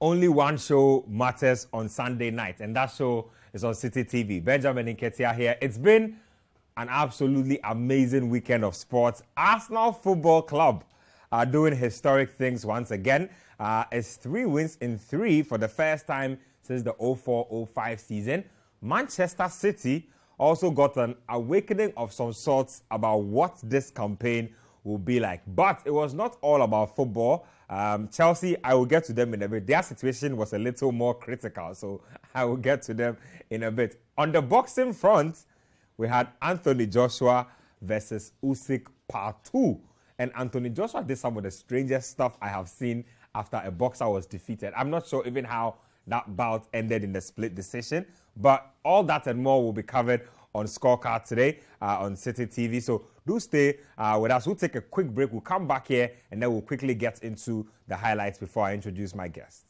Only one show matters on Sunday night, and that show is on Citi TV. Benjamin Nketia here. It's been an absolutely amazing weekend of sports. Arsenal Football Club are doing historic things once again. It's 3 wins in 3 for the first time since the 04-05 season. Manchester City also got an awakening of some sorts about what this campaign will be like. But it was not all about football. Chelsea, I will get to them in a bit. Their situation was a little more critical, so I will get to them in a bit. On the boxing front, we had Anthony Joshua versus Usyk Part 2. And Anthony Joshua did some of the strangest stuff I have seen after a boxer was defeated. I'm not sure even how that bout ended in the split decision, but all that and more will be covered on Scorecard today on Citi TV. So do stay with us. We'll take a quick break. We'll come back here and then we'll quickly get into the highlights before I introduce my guest.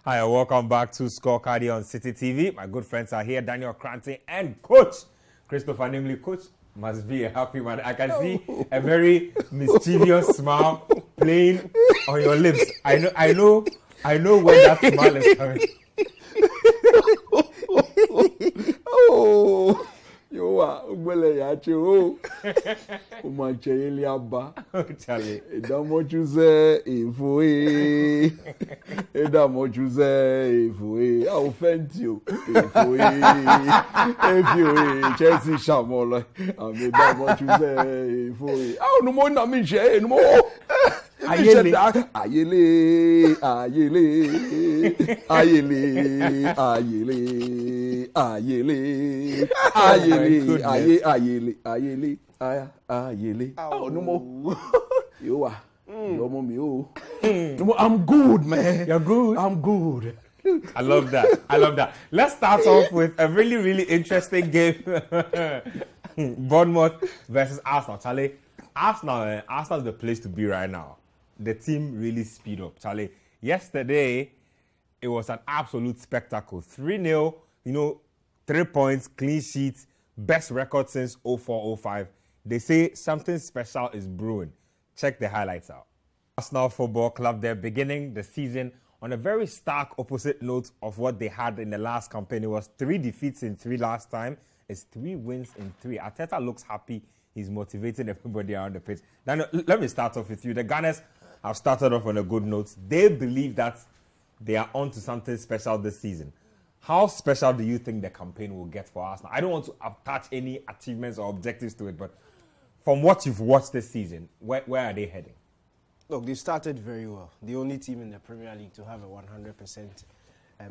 Hi, and welcome back to Scorecard on Citi TV. My good friends are here, Daniel Cranton and Coach Christopher. Namely, Coach must be a happy man. I can see a very mischievous smile playing on your lips. I know where that smile is coming. Oh, you are well, you Charlie. Don't want you say if we don't want you say if we I'll offend you if you Chelsea Shamola I mean don't want you say if we oh no more na me share no more ayele oh no more you are your mommy oh no more. I'm good, man. You're good? I'm good. I love that. Let's start off with a really, really interesting game. Bournemouth versus Arsenal. Charlie, Arsenal is the place to be right now. The team really speed up. Charlie, yesterday, it was an absolute spectacle. 3-0, 3 points, clean sheets, best record since 04-05. They say something special is brewing. Check the highlights out. Arsenal Football Club, they're beginning the season on a very stark opposite note of what they had in the last campaign. It was 3 defeats in 3 last time. It's 3 wins in 3. Arteta looks happy. He's motivating everybody around the pitch. Now, let me start off with you. The Gunners have started off on a good note. They believe that they are on to something special this season. How special do you think the campaign will get for Arsenal? I don't want to attach any achievements or objectives to it, but from what you've watched this season, where are they heading? Look, they started very well. The only team in the Premier League to have a 100%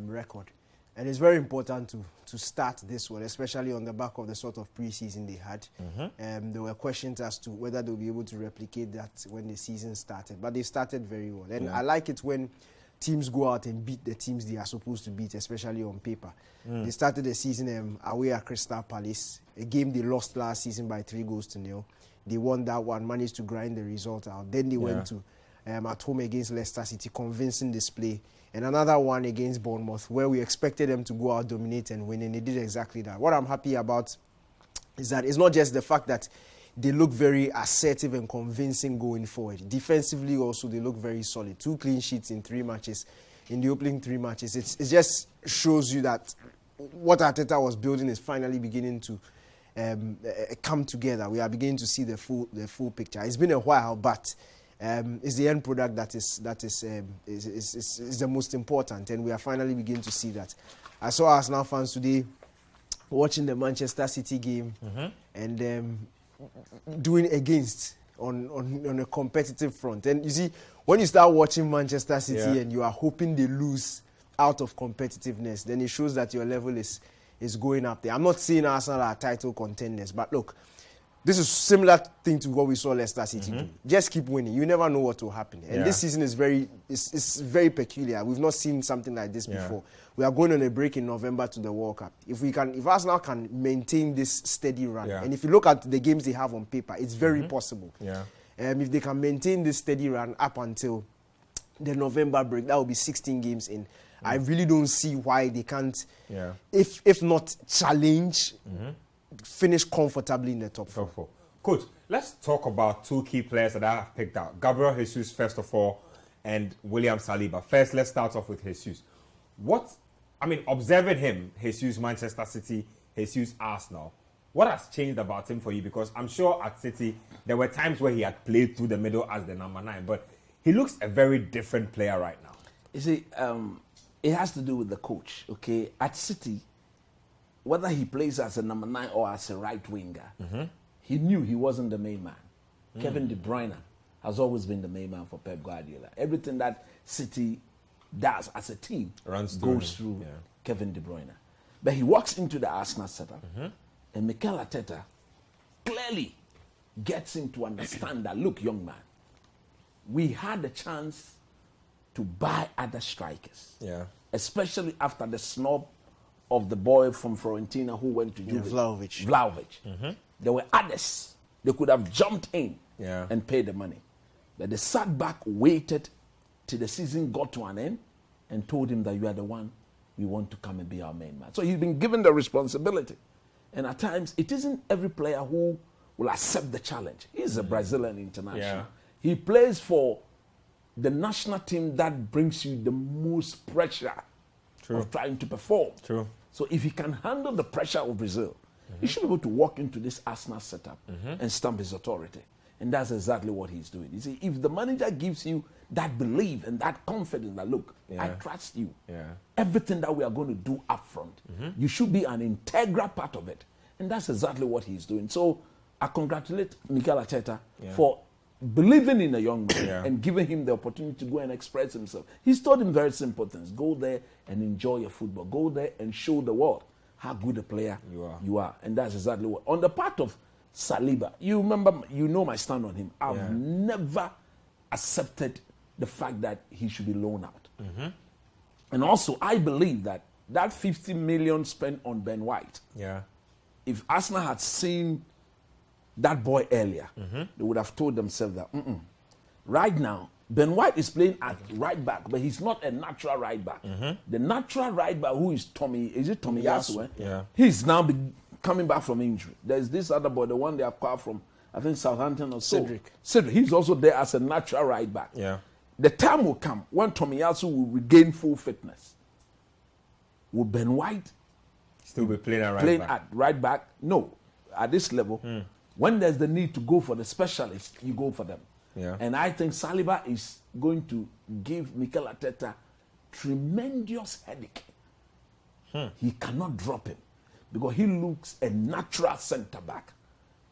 record. And it's very important to start this one, especially on the back of the sort of pre-season they had. There were questions as to whether they'll be able to replicate that when the season started. But they started very well. And I like it when teams go out and beat the teams they are supposed to beat, especially on paper. They started the season away at Crystal Palace, a game they lost last season by 3-0. They won that one, managed to grind the result out. Then they went to at home against Leicester City, convincing display. And another one against Bournemouth, where we expected them to go out, dominate and win, and they did exactly that. What I'm happy about is that it's not just the fact that they look very assertive and convincing going forward. Defensively also, they look very solid. 2 clean sheets in 3 matches, in the opening 3 matches. It just shows you that what Arteta was building is finally beginning to come together. We are beginning to see the full picture. It's been a while, but it's the end product that is the most important, and we are finally beginning to see that. I saw Arsenal fans today watching the Manchester City game and doing against on a competitive front. And you see, when you start watching Manchester City and you are hoping they lose out of competitiveness, then it shows that your level is going up there. I'm not saying Arsenal are title contenders, but look, this is similar thing to what we saw Leicester City do. Just keep winning. You never know what will happen. And this season is it's very peculiar. We've not seen something like this before. We are going on a break in November to the World Cup. If Arsenal can maintain this steady run, and if you look at the games they have on paper, it's very possible. If they can maintain this steady run up until the November break, that will be 16 games in. I really don't see why they can't, if not challenge, finish comfortably in the top four. Coach, let's talk about two key players that I have picked out. Gabriel Jesus, first of all, and William Saliba. First, let's start off with Jesus. Observing him, Jesus, Manchester City, Jesus, Arsenal, what has changed about him for you? Because I'm sure at City, there were times where he had played through the middle as the number 9, but he looks a very different player right now. You see, it has to do with the coach, okay? At City, whether he plays as a number 9 or as a right winger, he knew he wasn't the main man. Kevin De Bruyne has always been the main man for Pep Guardiola. Everything that City does as a team goes through Kevin De Bruyne. But he walks into the Arsenal setup, and Mikel Arteta clearly gets him to understand that, look, young man, we had the chance to buy other strikers, especially after the snub of the boy from Fiorentina who went to Juve, Vlahovic. There were others. They could have jumped in and paid the money. But they sat back, waited till the season got to an end and told him that you are the one we want to come and be our main man. So he's been given the responsibility. And at times, it isn't every player who will accept the challenge. He's a Brazilian international. He plays for the national team that brings you the most pressure of trying to perform. So if he can handle the pressure of Brazil, he should be able to walk into this Arsenal setup and stamp his authority. And that's exactly what he's doing. You see, if the manager gives you that belief and that confidence that, look, I trust you, everything that we are going to do up front, you should be an integral part of it. And that's exactly what he's doing. So I congratulate Mikel Arteta for believing in a young man and giving him the opportunity to go and express himself. He's taught him very simple things. Go there and enjoy your football. Go there and show the world how good a player you are. And that's exactly what. On the part of Saliba, you know my stand on him. I've never accepted the fact that he should be loaned out. And also, I believe that 50 million spent on Ben White, if Arsenal had seen that boy earlier, they would have told themselves that, right now, Ben White is playing at right back, but he's not a natural right back. The natural right back, who is Tommy Yasu? He's now coming back from injury. There's this other boy, the one they acquired from, I think, Southampton or so. Cedric. He's also there as a natural right back. The time will come when Tommy Yasu will regain full fitness. Will Ben White still be playing at right back? No. At this level, when there's the need to go for the specialists, you go for them. And I think Saliba is going to give Mikel Arteta tremendous headache. He cannot drop him because he looks a natural centre-back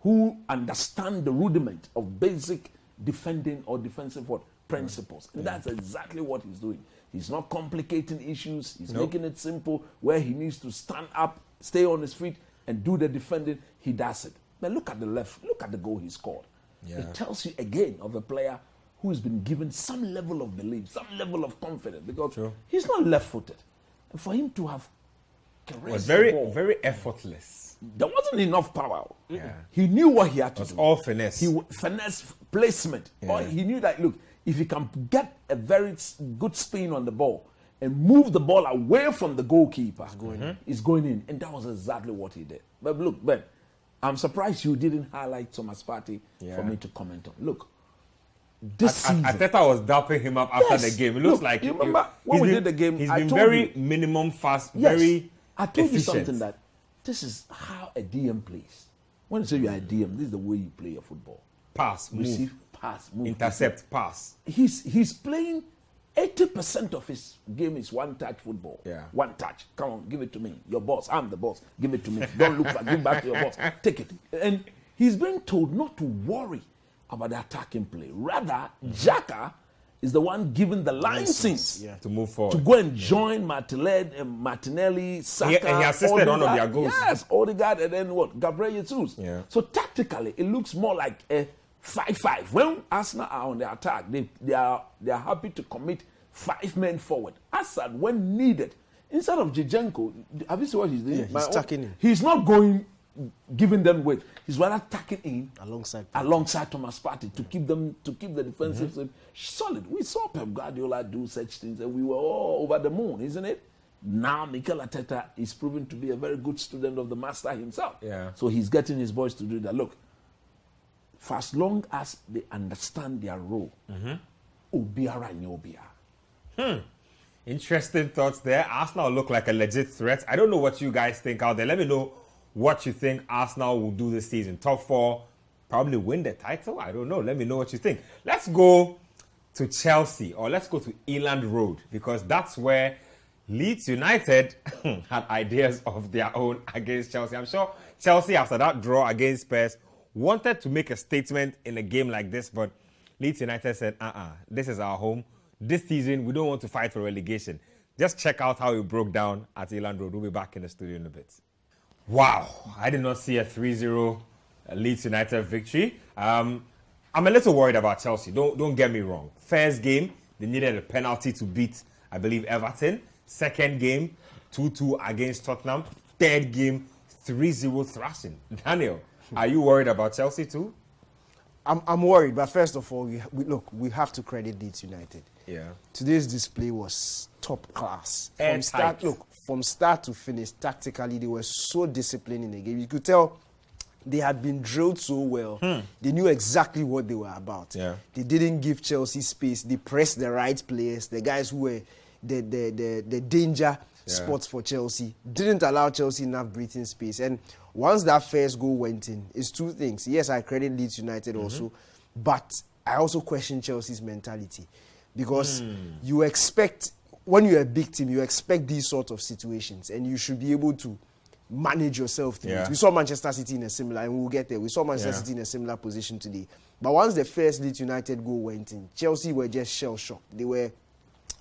who understands the rudiment of basic defending or defensive principles. And that's exactly what he's doing. He's not complicating issues. He's making it simple. Where he needs to stand up, stay on his feet, and do the defending, he does it. Now look at the left. Look at the goal he scored. It tells you again of a player who has been given some level of belief, some level of confidence, because he's not left-footed. And for him to have caressed the ball, very effortless. There wasn't enough power. He knew what he had to do. It was all finesse. Finesse placement. Or he knew that, look, if he can get a very good spin on the ball and move the ball away from the goalkeeper, it's going in. And that was exactly what he did. But look, Ben, I'm surprised you didn't highlight Thomas Partey for me to comment on. Look, this season, Arteta was dapping him up after the game. It looks like you remember when we did the game. He's been very minimum fast, very I told efficient. you something that this is how a DM plays. When you say you are a DM, this is the way you play your football. Pass, receive, move, pass, move, intercept, pass. He's playing 80% of his game is one-touch football. One touch. Come on, give it to me. Your boss. I'm the boss. Give it to me. Don't look back. Give back to your boss. Take it. And he's being told not to worry about the attacking play. Rather, Xhaka is the one given the license to move forward. to go and join Martinelli, Saka. He assisted one of their goals. Yes, Odegaard, and then what? Gabriel Jesus. Yeah. So tactically, it looks more like a 5-5. When Arsenal are on the attack, they are happy to commit 5 men forward. Assad, when needed, instead of Zinchenko, have you seen what he's doing? Yeah, he's tucking in. He's not giving them weight. He's rather tucking in alongside Thomas Partey to keep the defensive system solid. We saw Pep Guardiola do such things, and we were all over the moon, isn't it? Now Mikel Arteta is proven to be a very good student of the master himself. Yeah. So he's getting his boys to do that. Look, for as long as they understand their role, Obiara and Obiara. Interesting thoughts there. Arsenal look like a legit threat. I don't know what you guys think out there. Let me know what you think Arsenal will do this season. Top 4, probably win the title. I don't know. Let me know what you think. Let's go to Chelsea, or let's go to Elland Road, because that's where Leeds United had ideas of their own against Chelsea. I'm sure Chelsea, after that draw against Spurs, wanted to make a statement in a game like this, but Leeds United said, this is our home. This season, we don't want to fight for relegation. Just check out how it broke down at Elland Road. We'll be back in the studio in a bit. Wow, I did not see a 3-0 Leeds United victory. I'm a little worried about Chelsea. Don't get me wrong. First game, they needed a penalty to beat, I believe, Everton. Second game, 2-2 against Tottenham. Third game, 3-0 thrashing. Daniel, are you worried about Chelsea too? I'm worried, but first of all, we have to credit Leeds United. Yeah. Today's display was top class. From start to finish, tactically, they were so disciplined in the game. You could tell they had been drilled so well. They knew exactly what they were about. Yeah. They didn't give Chelsea space. They pressed the right players, the guys who were the danger spots for Chelsea. Didn't allow Chelsea enough breathing space. And once that first goal went in, it's two things. Yes, I credit Leeds United also, but I also question Chelsea's mentality. Because you expect, when you're a big team, you expect these sort of situations, and you should be able to manage yourself through it. We saw Manchester City in a similar, and we'll get there. We saw Manchester City in a similar position today. But once the first Leeds United goal went in, Chelsea were just shell-shocked. Maybe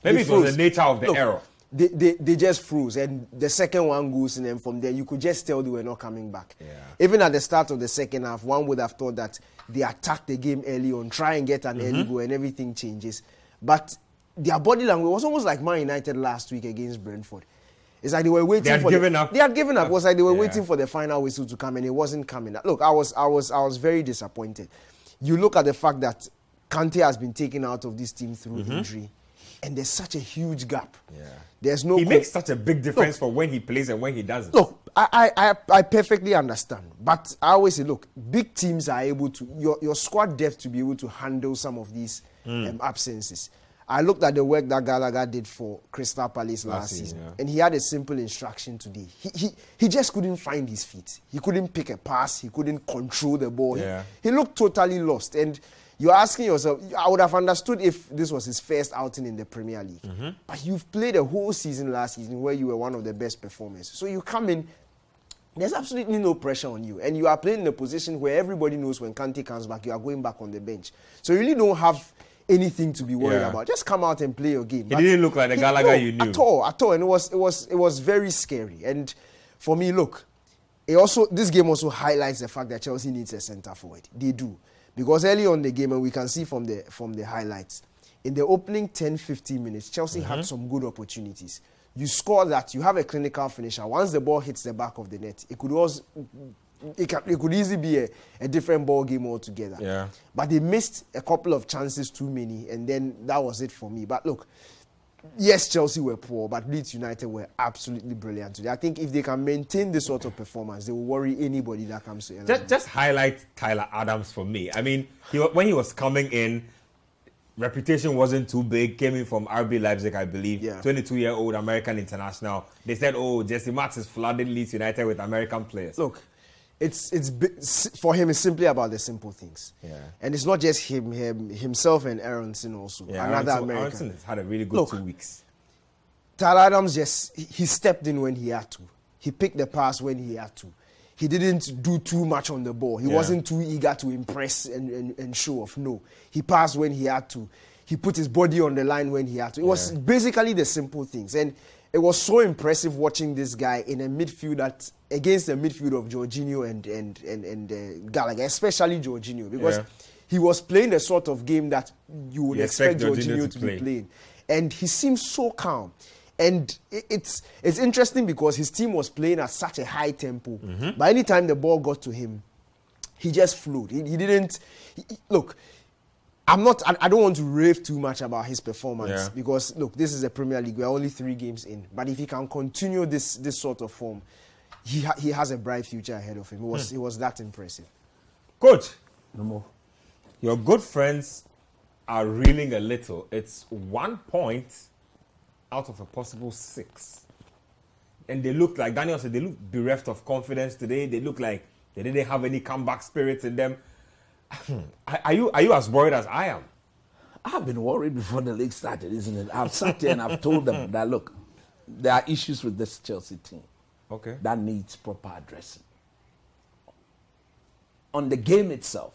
it was the nature of the error. They just froze, and the second one goes in, and from there you could just tell they were not coming back. Yeah. Even at the start of the second half, one would have thought that they attacked the game early on, try and get an early goal, and everything changes. But their body language was almost like Man United last week against Brentford. It's like they were waiting. They had given up. It was like they were waiting for the final whistle to come, and it wasn't coming. Look, I was very disappointed. You look at the fact that Kante has been taken out of this team through injury. And there's such a huge gap. Yeah. There's no. He makes such a big difference for when he plays and when he doesn't. Look, I perfectly understand. But I always say, look, big teams are able to, your squad depth to be able to handle some of these absences. I looked at the work that Gallagher did for Crystal Palace last season. And he had a simple instruction today. He just couldn't find his feet. He couldn't pick a pass. He couldn't control the ball. Yeah. He looked totally lost. And you're asking yourself, I would have understood if this was his first outing in the Premier League. But you've played a whole season last season where you were one of the best performers. So you come in, there's absolutely no pressure on you. And you are playing in a position where everybody knows when Kante comes back, you are going back on the bench. So you really don't have anything to be worried about. Just come out and play your game. He didn't look like the Gallagher you knew. At all. And it was very scary. And for me, look, this game also highlights the fact that Chelsea needs a centre forward. They do. Because early on in the game, and we can see from the highlights, in the opening 10-15 minutes, Chelsea had some good opportunities. You score that, you have a clinical finisher. Once the ball hits the back of the net, it could easily be a different ball game altogether. Yeah. But they missed a couple of chances too many, and then that was it for me. But look, yes, Chelsea were poor, but Leeds United were absolutely brilliant today. I think if they can maintain this sort of performance, they will worry anybody that comes to it. Just highlight Tyler Adams for me. I mean, when he was coming in, reputation wasn't too big. Came in from RB Leipzig, I believe. 22-year-old American international. They said, Jesse Marks is flooding Leeds United with American players. Look, for him, it's simply about the simple things. Yeah. And it's not just himself and Aronson also. Yeah, another American. Aronson has had a really good 2 weeks. Tyler Adams he stepped in when he had to. He picked the pass when he had to. He didn't do too much on the ball. He wasn't too eager to impress and show off. No. He passed when he had to. He put his body on the line when he had to. It was basically the simple things. And it was so impressive watching this guy in a midfield against the midfield of Jorginho and Gallagher, especially Jorginho, because he was playing the sort of game that you would expect Jorginho to be playing. And he seems so calm. And it's interesting because his team was playing at such a high tempo. But anytime the ball got to him, he just flowed. He didn't... Look, I don't want to rave too much about his performance because, look, this is the Premier League. We're only 3 games in. But if he can continue this sort of form, he has a bright future ahead of him. It was that impressive. Coach, No more. your good friends are reeling a little. It's 1 point out of a possible 6. And they look like, Daniel said, they look bereft of confidence today. They look like they didn't have any comeback spirit in them. Are you as worried as I am? I've been worried before the league started, isn't it? I've sat here and I've told them that, look, there are issues with this Chelsea team that needs proper addressing. On the game itself,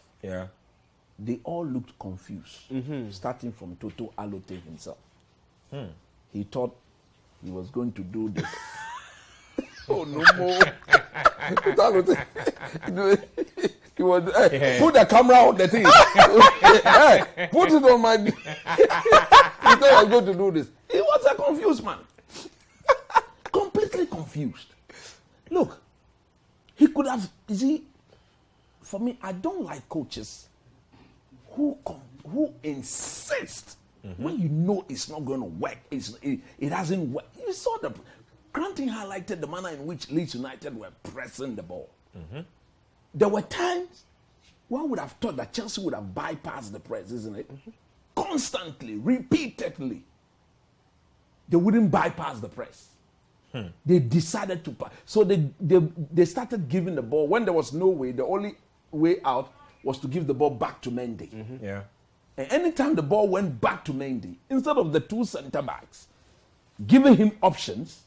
they all looked confused, starting from Toto Alote himself. He thought he was going to do this. Oh, no more. He was, put the camera on the thing. Put it on my... He thought I was going to do this. He was a confused man. Completely confused. Look, he could have... You see, for me, I don't like coaches who insist when you know it's not going to work. It hasn't worked. You saw the... Granting highlighted the manner in which Leeds United were pressing the ball. There were times one would have thought that Chelsea would have bypassed the press, isn't it? Constantly, repeatedly. They wouldn't bypass the press. They decided to pass. So they started giving the ball. When there was no way, the only way out was to give the ball back to Mendy. And anytime the ball went back to Mendy, instead of the 2 centre-backs giving him options,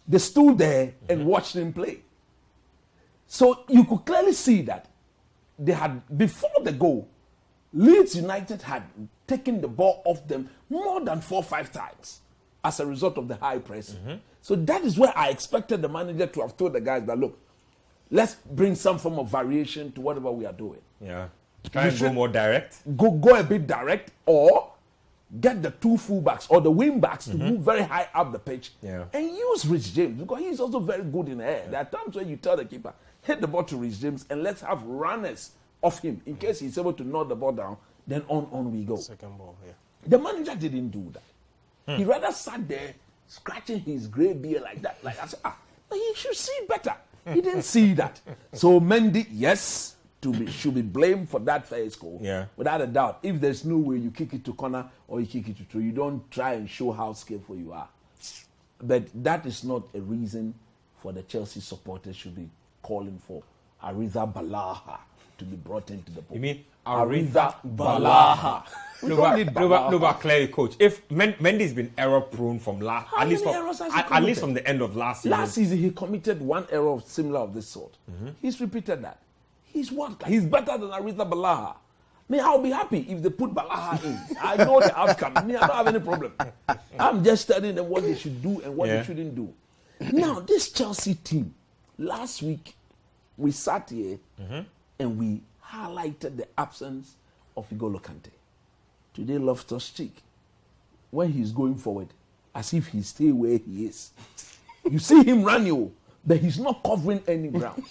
they stood there and watched him play. So you could clearly see that they had, before the goal, Leeds United had taken the ball off them more than 4 or 5 times as a result of the high press. So that is where I expected the manager to have told the guys that, look, let's bring some form of variation to whatever we are doing. Try and go more direct. Go a bit direct, or get the 2 fullbacks or the wing backs to move very high up the pitch and use Rich James, because he's also very good in the air. There are times when you tell the keeper, hit the ball to Rich James and let's have runners off him in case he's able to knock the ball down, then on we go. Second ball, The manager didn't do that. He rather sat there scratching his grey beard like that. Like I said, he should see better. He didn't see that. So Mendy, yes, should be blamed for that first goal. Without a doubt. If there's no way you kick it to corner or you kick it to through, you don't try and show how skillful you are. But that is not a reason for the Chelsea supporters should be calling for Ariza Balaha to be brought into the ball. You mean Ariza Balaha? No, but clearly, coach, if Mendy's been error prone from at least from the end of last season. Last season he committed 1 error similar of this sort. He's repeated that. He's better than Ariza Balaha. I'll be happy if they put Balaha in. I know the outcome. I don't have any problem. I'm just telling them what they should do and what they shouldn't do. Now, this Chelsea team, last week we sat here and we highlighted the absence of N'Golo Kante. Today, Loftus-Cheek, when he's going forward, as if he stay where he is. You see him run, but he's not covering any ground.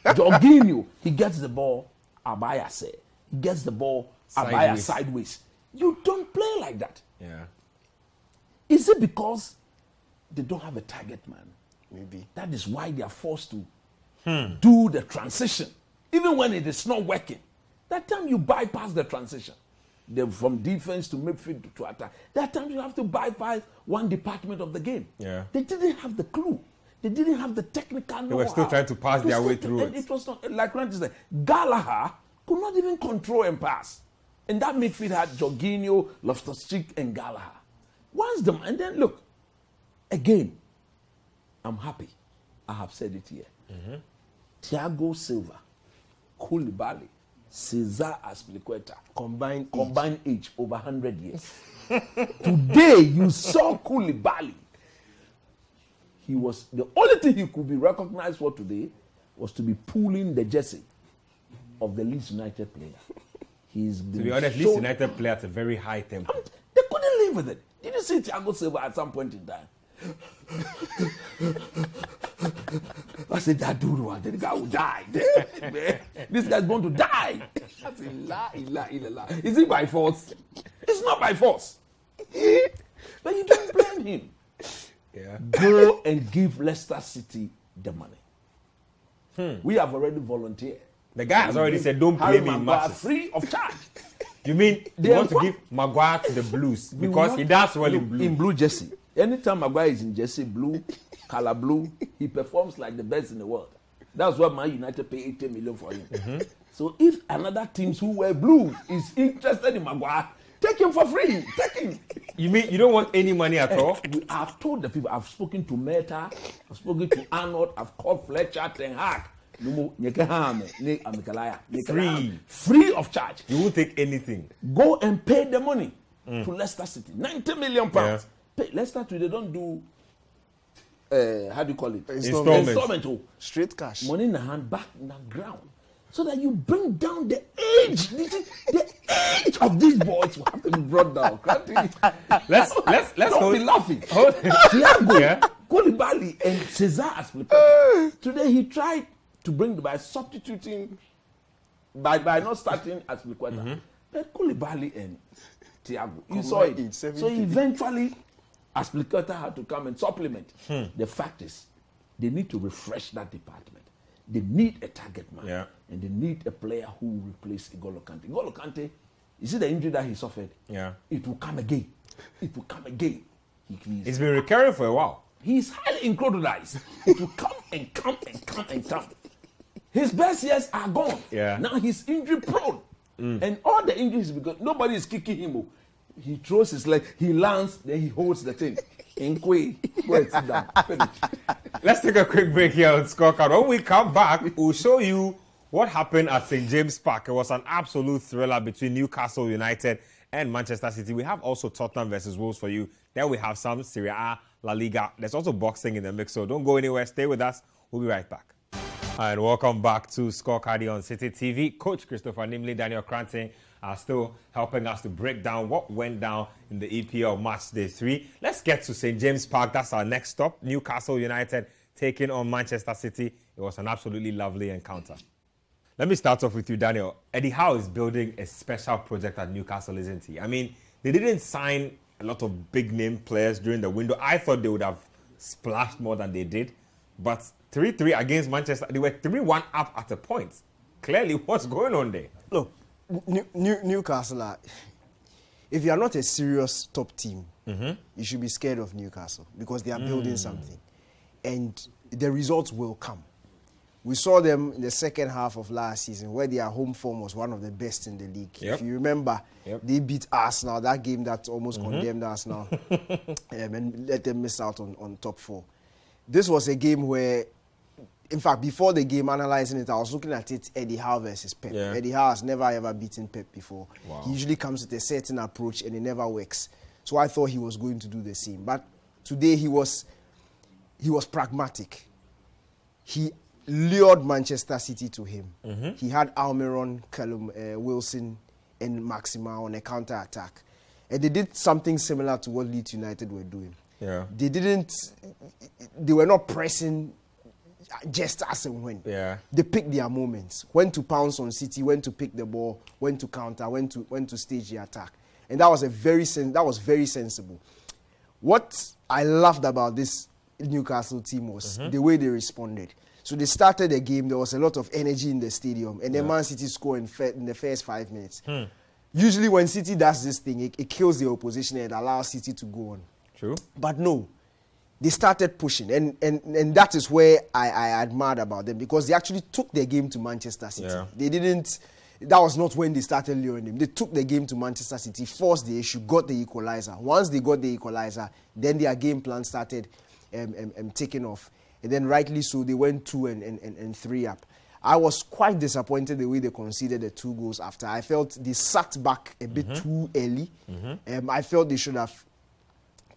Jorginho, he gets the ball, Abaya said. He gets the ball, Abaya sideways. You don't play like that. Is it because they don't have a target man? Maybe. That is why they are forced to do the transition. Even when it is not working. That time you bypass the transition. From defense to midfield to attack. That time you have to bypass one department of the game. They didn't have the clue. They didn't have the technical know-how. They were still trying to pass their way through it. It was not, like Randy said, Gallagher could not even control and pass. And that midfield had Jorginho, Loftus-Cheek, and Gallagher. And then look, again, I'm happy. I have said it here. Thiago Silva, Koulibaly, Cesar Azpilicueta. Combined Age over 100 years. Today, you saw Koulibaly. He was the only thing he could be recognized for today was to be pulling the jersey of the Leeds United player. He's to be honest, Leeds United player at a very high tempo. They couldn't live with it. Did you see Thiago Silva at some point in time? I said, that dude, the guy who died. This guy's going to die. I said, la. Is it by force? It's not by force. But you don't blame him. Yeah. Go and give Leicester City the money. We have already volunteered. The guy has already said, don't play me in matches. Free of charge. You mean you want to give Maguire to the Blues because he does well in blue? In blue jersey. Anytime Maguire is in jersey, blue, color blue, he performs like the best in the world. That's why Man United pay 80 million for him. So if another teams who wear blue is interested in Maguire, take him for free. Take him. You mean you don't want any money at all? I've told the people, I've spoken to Meta, I've spoken to Arnold, I've called Fletcher, Ten Hag. Free of charge. You won't take anything. Go and pay the money to Leicester City. 90 million pounds. Yeah. Pay. Leicester City, they don't do how do you call it? Installment. Straight cash. Money in the hand, back in the ground. So that you bring down the age. The age of these boys will have to be brought down. Let's don't be laughing. Thiago, Koulibaly, and Cesar Azpilicueta. Today he tried to bring by substituting, by not starting Azpilicueta. But Koulibaly and Thiago, you saw it. So eventually, Azpilicueta had to come and supplement. The fact is, they need to refresh that department. They need a target man, and they need a player who will replace N'Golo Kante. N'Golo Kante, you see the injury that he suffered? Yeah. It will come again. It will come again. It's been recurring for a while. He's highly incredulized. It will come and come and come and come. His best years are gone. Yeah. Now he's injury prone. And all the injuries because nobody is kicking him. He throws his leg, he lands, then he holds the thing. Let's take a quick break here on Scorecard. When we come back, we'll show you what happened at St. James Park. It was an absolute thriller between Newcastle United and Manchester City. We have also Tottenham versus Wolves for you. Then we have some Serie A, La Liga. There's also boxing in the mix, so don't go anywhere. Stay with us. We'll be right back. And welcome back to Scorecard on Citi TV. Coach Christopher Nimley, Daniel Cranton are still helping us to break down what went down in the EPL match day 3. Let's get to St. James Park. That's our next stop. Newcastle United taking on Manchester City. It was an absolutely lovely encounter. Let me start off with you, Daniel. Eddie Howe is building a special project at Newcastle, isn't he? I mean, they didn't sign a lot of big-name players during the window. I thought they would have splashed more than they did. But 3-3 against Manchester, they were 3-1 up at a point. Clearly, what's going on there? Look, Newcastle, if you are not a serious top team, you should be scared of Newcastle because they are building something. And the results will come. We saw them in the second half of last season where their home form was one of the best in the league. If you remember, they beat Arsenal, that game that almost condemned Arsenal and let them miss out on top 4. This was a game where, in fact, before the game, analysing it, I was looking at it, Eddie Howe versus Pep. Eddie Howe has never ever beaten Pep before. Wow. He usually comes with a certain approach and it never works. So I thought he was going to do the same. But today he was pragmatic. He lured Manchester City to him. He had Almiron, Callum Wilson and Maxima on a counter-attack. And they did something similar to what Leeds United were doing. They were not pressing just as and when. They picked their moments. When to pounce on City, when to pick the ball, when to counter, when to stage the attack. And that was very sensible. What I loved about this Newcastle team was the way they responded. So they started the game, there was a lot of energy in the stadium, and then Man City scored in the first 5 minutes. Usually when City does this thing, it kills the opposition and allows City to go on. True. But no, they started pushing, and that is where I admired about them, because they actually took their game to Manchester City. They didn't, that was not when they started luring them. They took the game to Manchester City, forced the issue, got the equalizer. Once they got the equalizer, then their game plan started taking off. And then rightly so, they went 2 and 3 up. I was quite disappointed the way they conceded the 2 goals after. I felt they sat back a bit too early. I felt they should have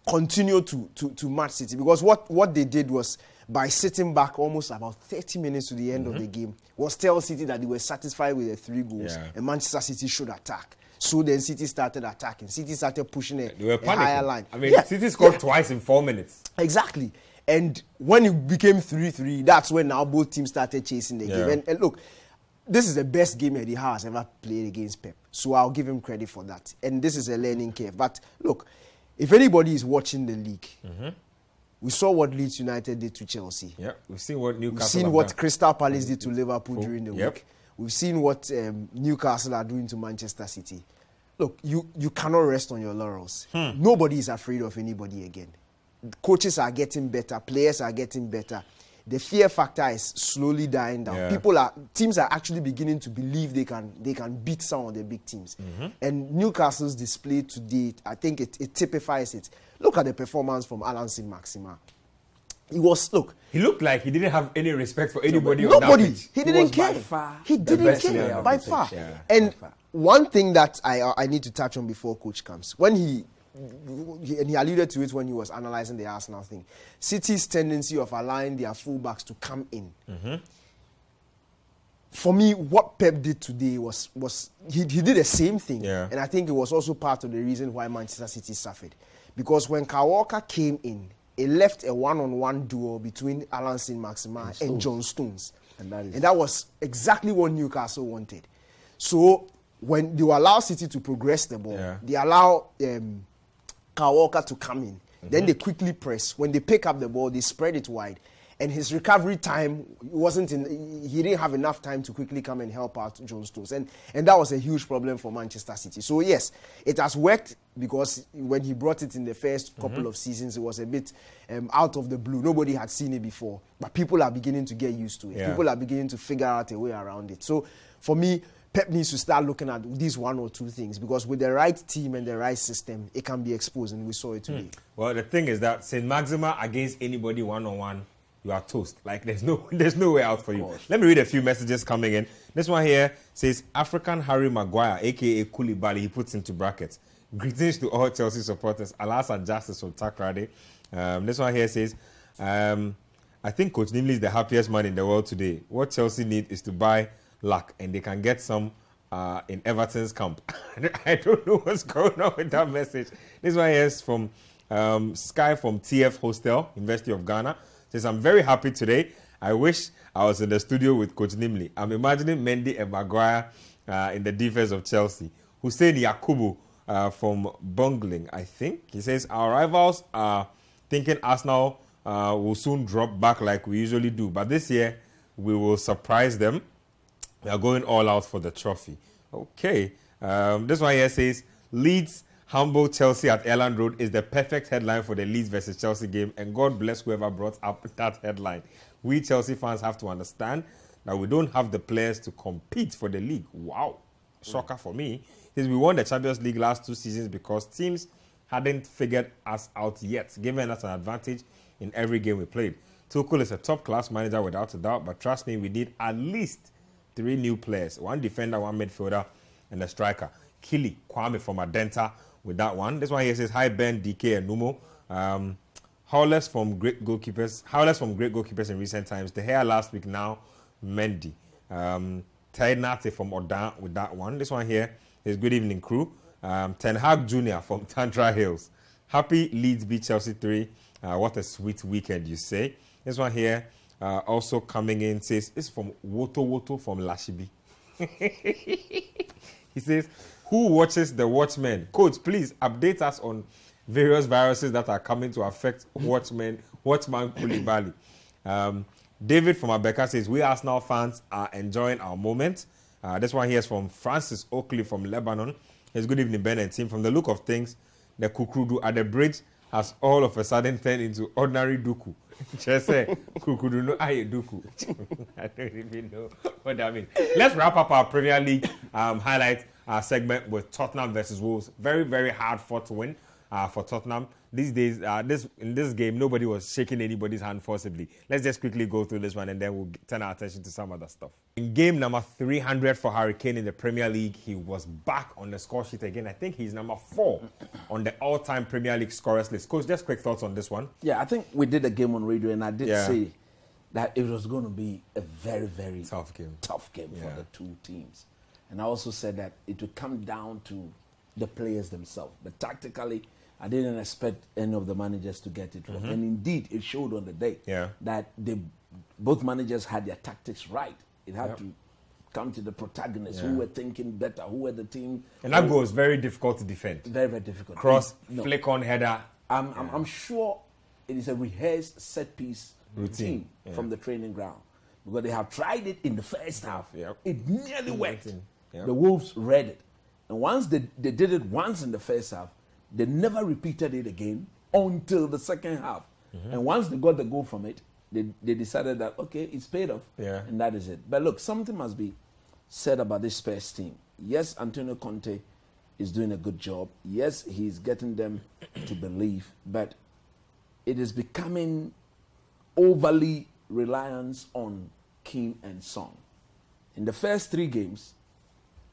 continued to match City, because what they did was, by sitting back almost about 30 minutes to the end of the game, was tell City that they were satisfied with the 3 goals and Manchester City should attack. So then City started attacking. City started pushing a higher line. I mean, City scored twice in 4 minutes. Exactly. And when it became 3-3, that's when now both teams started chasing the game. And look, this is the best game Eddie Howe has ever played against Pep. So I'll give him credit for that. And this is a learning curve. But look, if anybody is watching the league, we saw what Leeds United did to Chelsea. Yeah, we've seen what Newcastle We've seen what Crystal Palace did to Liverpool during the week. We've seen what Newcastle are doing to Manchester City. Look, you cannot rest on your laurels. Nobody is afraid of anybody again. Coaches are getting better. Players are getting better. The fear factor is slowly dying down. Teams are actually beginning to believe they can beat some of the big teams. And Newcastle's display today, I think it typifies it. Look at the performance from Alan Saint-Maximin. He looked like he didn't have any respect for anybody. Nobody. On that pitch. He didn't care. He didn't care by far. And one thing that I need to touch on before Coach comes, when he alluded to it when he was analysing the Arsenal thing, City's tendency of allowing their fullbacks to come in. For me, what Pep did today was he did the same thing. And I think it was also part of the reason why Manchester City suffered. Because when Kyle Walker came in, it left a one-on-one duel between Alan Saint-Maximin and John Stones. And that was exactly what Newcastle wanted. So when they allow City to progress the ball, they allow Kyle Walker to come in. Then they quickly press. When they pick up the ball, they spread it wide. And his recovery time he didn't have enough time to quickly come and help out John Stones. And that was a huge problem for Manchester City. So yes, it has worked, because when he brought it in the first couple of seasons, it was a bit out of the blue. Nobody had seen it before. But people are beginning to get used to it. People are beginning to figure out a way around it. So for me, Pep needs to start looking at these 1 or 2 things, because with the right team and the right system, it can be exposed, and we saw it today. Well, the thing is that Saint-Maximin against anybody one-on-one, you are toast. Like, there's no way out for you. Let me read a few messages coming in. This one here says, African Harry Maguire, a.k.a. Koulibaly, he puts into brackets. Greetings to all Chelsea supporters. Alas and justice from Takrade. This one here says, I think Coach Nimley is the happiest man in the world today. What Chelsea need is to buy luck, and they can get some in Everton's camp. I don't know what's going on with that message. This one here is from Sky from TF Hostel, University of Ghana. Says, I'm very happy today. I wish I was in the studio with Coach Nimley. I'm imagining Mendy and Maguire in the defense of Chelsea. Hussein Yakubu from Bungling, I think. He says, our rivals are thinking Arsenal will soon drop back like we usually do. But this year, we will surprise them. We are going all out for the trophy. Okay. This one here says, Leeds humble Chelsea at Elland Road is the perfect headline for the Leeds versus Chelsea game, and God bless whoever brought up that headline. We Chelsea fans have to understand that we don't have the players to compete for the league. Wow. Shocker for me. Is we won the Champions League last 2 seasons because teams hadn't figured us out yet, giving us an advantage in every game we played. Tuchel is a top-class manager without a doubt, but trust me, we need at least 3 new players, 1 defender, 1 midfielder, and a striker. Kili Kwame from Adenta with that one. This one here says, hi Ben, DK, and Numo. Howlers from great goalkeepers in recent times. The hair last week, now Mendy. Tainate from Odan with that one. This one here is good evening crew. Ten Hag Jr. from Tantra Hills. Happy Leeds beat Chelsea 3. What a sweet weekend, you say. This one here also coming in says, it's from Woto from Lashibi. He says, who watches The Watchmen? Coach, please update us on various viruses that are coming to affect Watchman Koulibaly. David from Abeka says, we Arsenal fans are enjoying our moment. This one here is from Francis Oakley from Lebanon. Yes, good evening, Ben and team. From the look of things, the Kukrudu at the bridge has all of a sudden turned into ordinary Duku. Just say, Kukrudu no aye Duku. I don't even know what that means. Let's wrap up our Premier League highlight segment with Tottenham versus Wolves. Very, very hard fought to win. for Tottenham. These days, in this game, nobody was shaking anybody's hand forcibly. Let's just quickly go through this one and then we'll turn our attention to some other stuff. In game number 300 for Harry Kane in the Premier League, he was back on the score sheet again. I think he's number 4 on the all-time Premier League scorers list. Coach, just quick thoughts on this one. Yeah, I think we did a game on radio and I did say that it was going to be a very, very tough game for the two teams. And I also said that it would come down to the players themselves. But tactically, I didn't expect any of the managers to get it wrong. And indeed, it showed on the day that both managers had their tactics right. It had to come to the protagonists who were thinking better, who were the team. And that goal was very difficult to defend. Very, very difficult. Cross, flick on header. I'm sure it is a rehearsed set piece routine from the training ground. Because they have tried it in the first half. It nearly worked. The Wolves read it. And once they did it once in the first half, they never repeated it again until the second half. And once they got the goal from it, they decided that, okay, it's paid off. And that is it. But look, something must be said about this Spurs team. Yes, Antonio Conte is doing a good job. Yes, he's getting them to believe. But it is becoming overly reliance on Keane and Son. In the first 3 games,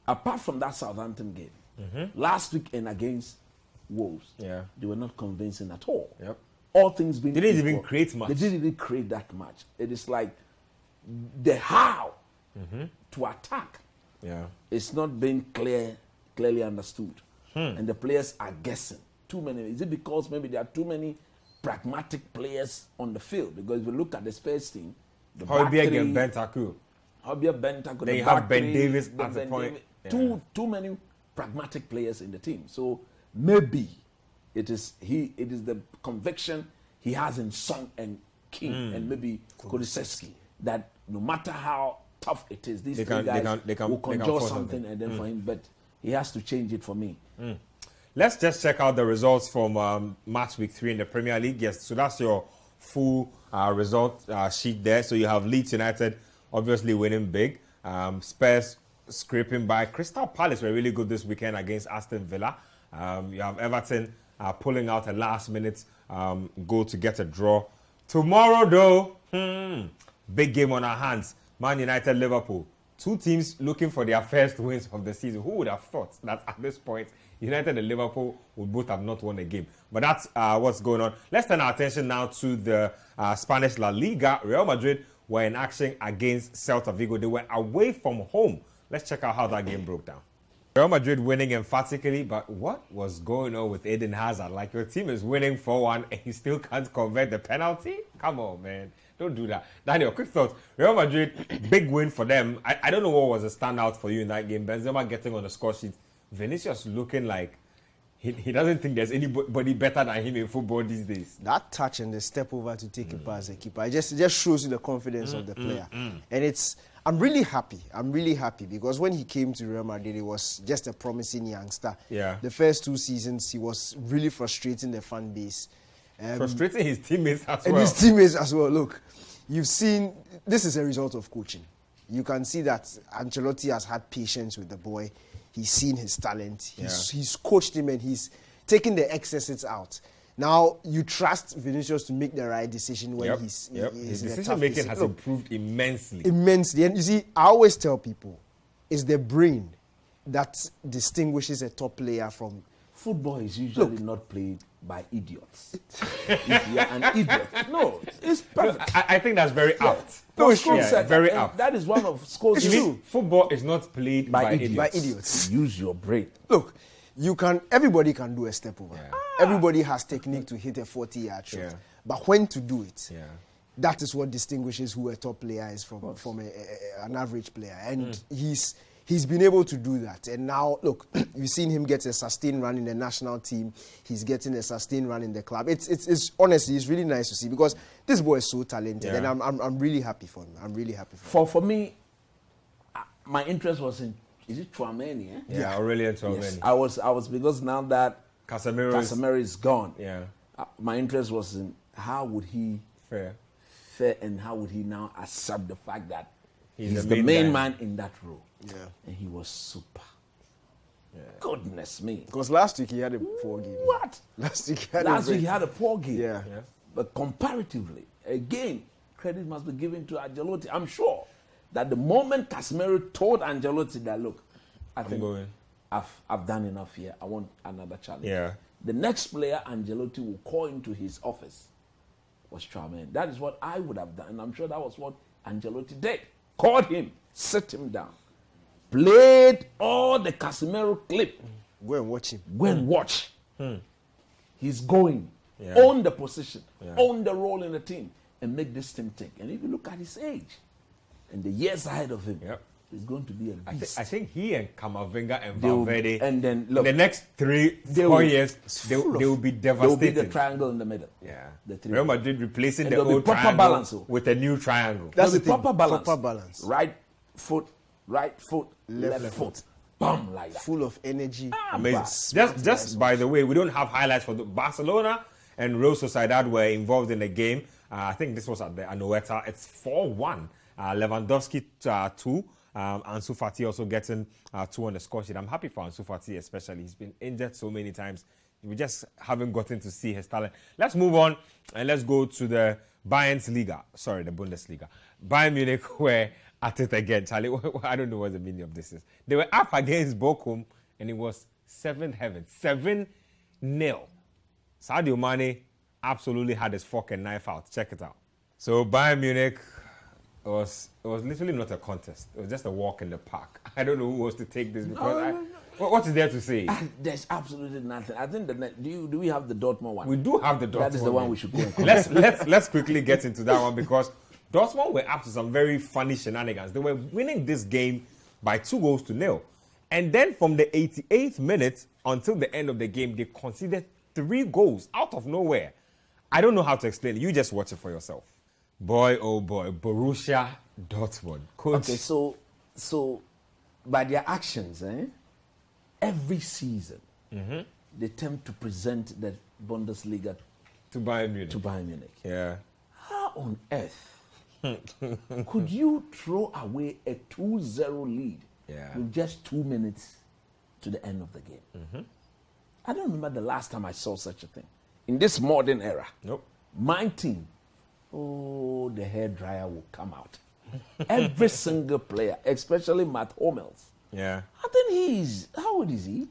apart from that Southampton game, last week and against Wolves, they were not convincing at all. All things being they didn't even create much. They didn't even create that much. It is like the how to attack it's not being clearly understood. And the players are guessing. Too many. Is it because maybe there are too many pragmatic players on the field? Because if you look at the Spurs team, the Højbjerg and Bentancur. Then you have Ben Davies at the point. Too many pragmatic players in the team. So maybe it is the conviction he has in Son and King and maybe Kulusevski that no matter how tough it is, these three guys will conjure something and then for him. But he has to change it for me. Let's just check out the results from match week 3 in the Premier League. Yes, so that's your full result sheet there. So you have Leeds United obviously winning big. Spurs scraping by. Crystal Palace were really good this weekend against Aston Villa. You have Everton pulling out a last-minute goal to get a draw. Tomorrow, though, big game on our hands. Man United, Liverpool. 2 teams looking for their first wins of the season. Who would have thought that at this point, United and Liverpool would both have not won a game? But that's what's going on. Let's turn our attention now to the Spanish La Liga. Real Madrid were in action against Celta Vigo. They were away from home. Let's check out how that game broke down. Real Madrid winning emphatically, but what was going on with Eden Hazard? Like, your team is winning 4-1 and you still can't convert the penalty? Come on, man. Don't do that. Daniel, quick thoughts. Real Madrid, big win for them. I don't know what was a standout for you in that game. Benzema getting on the score sheet. Vinicius looking like he doesn't think there's anybody better than him in football these days. That touch and the step over to take it past the keeper, it just shows you the confidence of the player. And I'm really happy because when he came to Real Madrid, he was just a promising youngster. The first 2 seasons, he was really frustrating the fan base. Frustrating his teammates as well. And his teammates as well. Look, you've seen, this is a result of coaching. You can see that Ancelotti has had patience with the boy. He's seen his talent. He's coached him and he's taken the excesses out. Now, you trust Vinicius to make the right decision when he's his decision-making has improved immensely. Immensely. And you see, I always tell people, it's the brain that distinguishes a top player from... Football is usually not played by idiots. If you're an idiot. No, it's perfect. I think that's very apt. No, it's true. Very apt. That is one of Scholes' true. Football is not played by idiots. Use your brain. Look, everybody can do a step over. Everybody has technique to hit a 40-yard shot. But when to do it, that is what distinguishes who a top player is from an average player. And he's been able to do that. And now, look, you've seen him get a sustained run in the national team. He's getting a sustained run in the club. It's honestly, it's really nice to see because this boy is so talented. And I'm really happy for him. I'm really happy for him. For me, my interest was in, is it Tchouaméni? Aurelien Tchouaméni. Yes, I was because now that Casemiro is gone, my interest was in how would he fare and how would he now accept the fact that he's the main man in that role. And he was super. Goodness me. Because last week he had a poor game. What? Last week he had a poor game. Yeah. But comparatively, again, credit must be given to Ancelotti. I'm sure that the moment Casemiro told Ancelotti that, look, I think I've done enough here. I want another challenge. Yeah. The next player Ancelotti will call into his office was Tchouameni. That is what I would have done. And I'm sure that was what Ancelotti did. Called him, sit him down, played all the Casemiro clip. Go and watch him. Go and watch. He's going. Yeah. Own the position. Own the role in the team. And make this team tick. And if you look at his age and the years ahead of him, he's going to be a beast. I think he and Camavinga and Valverde, and then look, in the next 3-4 years, they will be devastated. They will be the triangle in the middle. Yeah. The three. Real Madrid replacing And the there'll be old proper triangle balance, with a new triangle. That's There'll be the thing, proper balance. proper balance. Right foot, left foot. Bam, like that. Full of energy. Amazing. Just by the way, we don't have highlights for the Barcelona and Real Sociedad were involved in the game. I think this was at the Anoeta. It's 4-1. Lewandowski 2. Ansu Fati also getting 2 on the score sheet. I'm happy for Ansu Fati especially. He's been injured so many times. We just haven't gotten to see his talent. Let's move on and let's go to the Bayern's Liga. Sorry, the Bundesliga. Bayern Munich were at it again. Charlie, I don't know what the meaning of this is. They were up against Bochum and it was 7th heaven. 7-0. Sadio Mane absolutely had his fork and knife out. Check it out. So Bayern Munich it was literally not a contest. It was just a walk in the park. I don't know who was to take this because what is there to say? There's absolutely nothing. I think do we have the Dortmund one? We do have the Dortmund. That is the one we should go into. Let's quickly get into that one because Dortmund were up to some very funny shenanigans. They were winning this game by 2-0. And then from the 88th minute until the end of the game, they conceded 3 goals out of nowhere. I don't know how to explain it. You just watch it for yourself. Boy, oh boy, Borussia Dortmund. Coach. Okay, so by their actions, every season, they tend to present the Bundesliga to Bayern Munich. Yeah. How on earth could you throw away a 2-0 lead with just 2 minutes to the end of the game? I don't remember the last time I saw such a thing. In this modern era, Nope. My team, the hairdryer will come out. Every single player, especially Matt Hummels. Yeah. I think how old is he?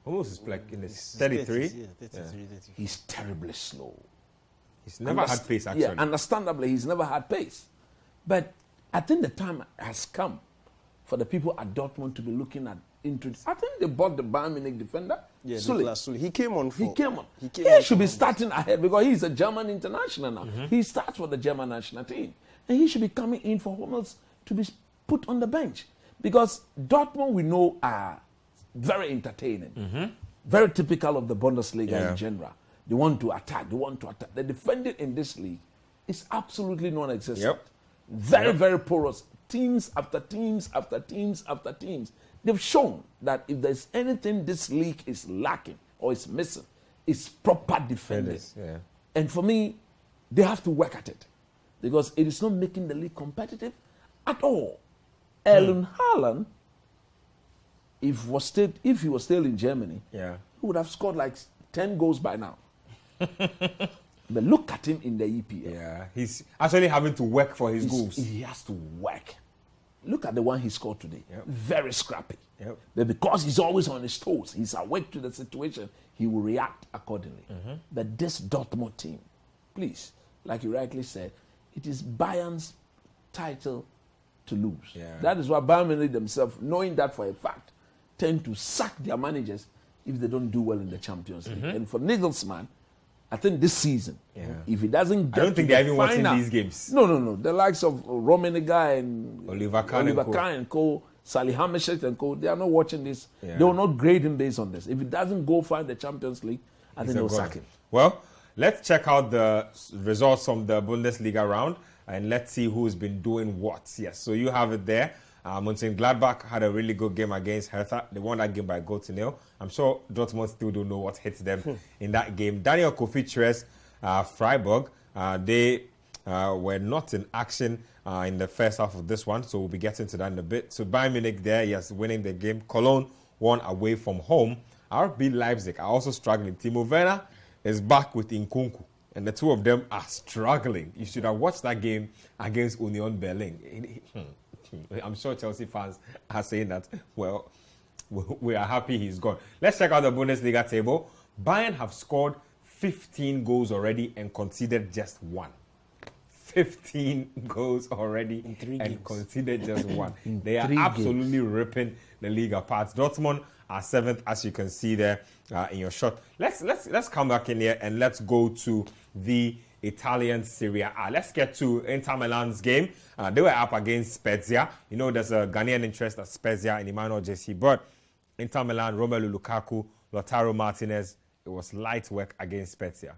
Almost is like in his 33. Yeah, 33. He's terribly slow. He's never had pace, actually. Yeah, understandably, he's never had pace. But I think the time has come for the people at Dortmund to be looking at I think they bought the Bayern Munich defender. Yeah, Sule. He came on. He should be starting ahead because he's a German international now. He starts for the German national team. And he should be coming in for Hummels to be put on the bench. Because Dortmund, we know, are very entertaining. Very typical of the Bundesliga in general. They want to attack. The defending in this league is absolutely non-existent. Very, very porous. Teams after teams after teams after teams. They've shown that if there's anything this league is lacking or is missing, it's proper defending. And for me, they have to work at it because it is not making the league competitive at all. Erling Haaland, if he was still in Germany, he would have scored like 10 goals by now. But look at him in the EPL. Yeah, he's actually having to work for his goals. He has to work. Look at the one he scored today. Very scrappy. But because he's always on his toes, he's awake to the situation, he will react accordingly. But this Dortmund team, please, like you rightly said, it is Bayern's title to lose. That is why Bayern Munich themselves, knowing that for a fact, tend to sack their managers if they don't do well in the Champions League. And for Nagelsmann, I think this season, if he doesn't get I don't think they're even watching these games. No. The likes of Rummenigge and Oliver Kahn and co, Salihamidzic and co, they are not watching this. They will not grade him based on this. If he doesn't go far in the Champions League, I think they'll sack him. Well, let's check out the results from the Bundesliga round and let's see who's been doing what. Yes, so you have it there. Mönchengladbach had a really good game against Hertha. They won that game by 0-0. I'm sure Dortmund still don't know what hit them in that game. Daniel Kofi-Tres, Freiburg, they were not in action in the first half of this one, so we'll be getting to that in a bit. So Bayern Munich there, yes, winning the game. Cologne 1 away from home. RB Leipzig are also struggling. Timo Werner is back with Nkunku, and the two of them are struggling. You should have watched that game against Union Berlin. I'm sure Chelsea fans are saying that, well, we are happy he's gone. Let's check out the Bundesliga table. Bayern have scored 15 goals already and conceded just 1. 15 goals already in 3 and games. conceded just 1. They are absolutely ripping the league apart. Dortmund are 7th, as you can see there in your shot. Let's come back in here and let's go to the Italian Serie A. Let's get to Inter Milan's game. They were up against Spezia. You know, there's a Ghanaian interest at Spezia in Emmanuel Jesse, but Inter Milan, Romelu Lukaku, Lautaro Martinez, it was light work against Spezia.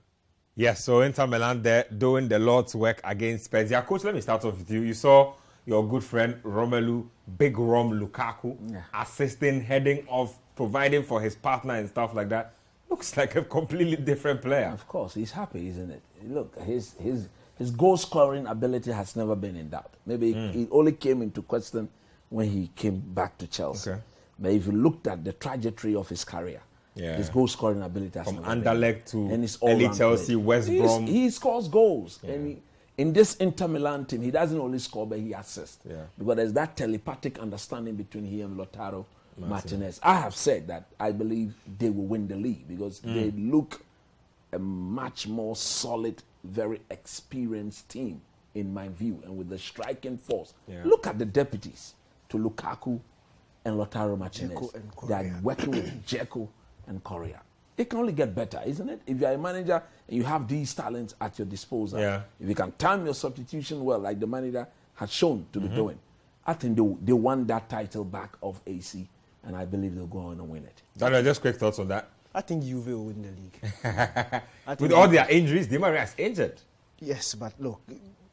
Yes, so Inter Milan there doing the Lord's work against Spezia. Coach, let me start off with you. You saw your good friend Romelu, Big Rom Lukaku, assisting, heading off, providing for his partner and stuff like that. Looks like a completely different player. Of course, he's happy, isn't it? Look, his goal-scoring ability has never been in doubt. Maybe it only came into question when he came back to Chelsea. Okay. But if you looked at the trajectory of his career, his goal-scoring ability has from never Anderlecht been. to And his early Chelsea, West Brom. He scores goals. And in this Inter Milan team, he doesn't only score, but he assists. Because there's that telepathic understanding between he and Lautaro Martinez. I have said that I believe they will win the league because they look a much more solid, very experienced team, in my view, and with the striking force. Look at the deputies to Lukaku and Lautaro Martinez. They are working with Dzeko and Correa. It can only get better, isn't it? If you're a manager and you have these talents at your disposal, if you can time your substitution well, like the manager has shown to be doing, I think they won that title back of AC, and I believe they'll go on and win it. Daniel, just quick thoughts on that. I think Juve will win the league. With all their injuries, Di Maria is injured. Yes, but look,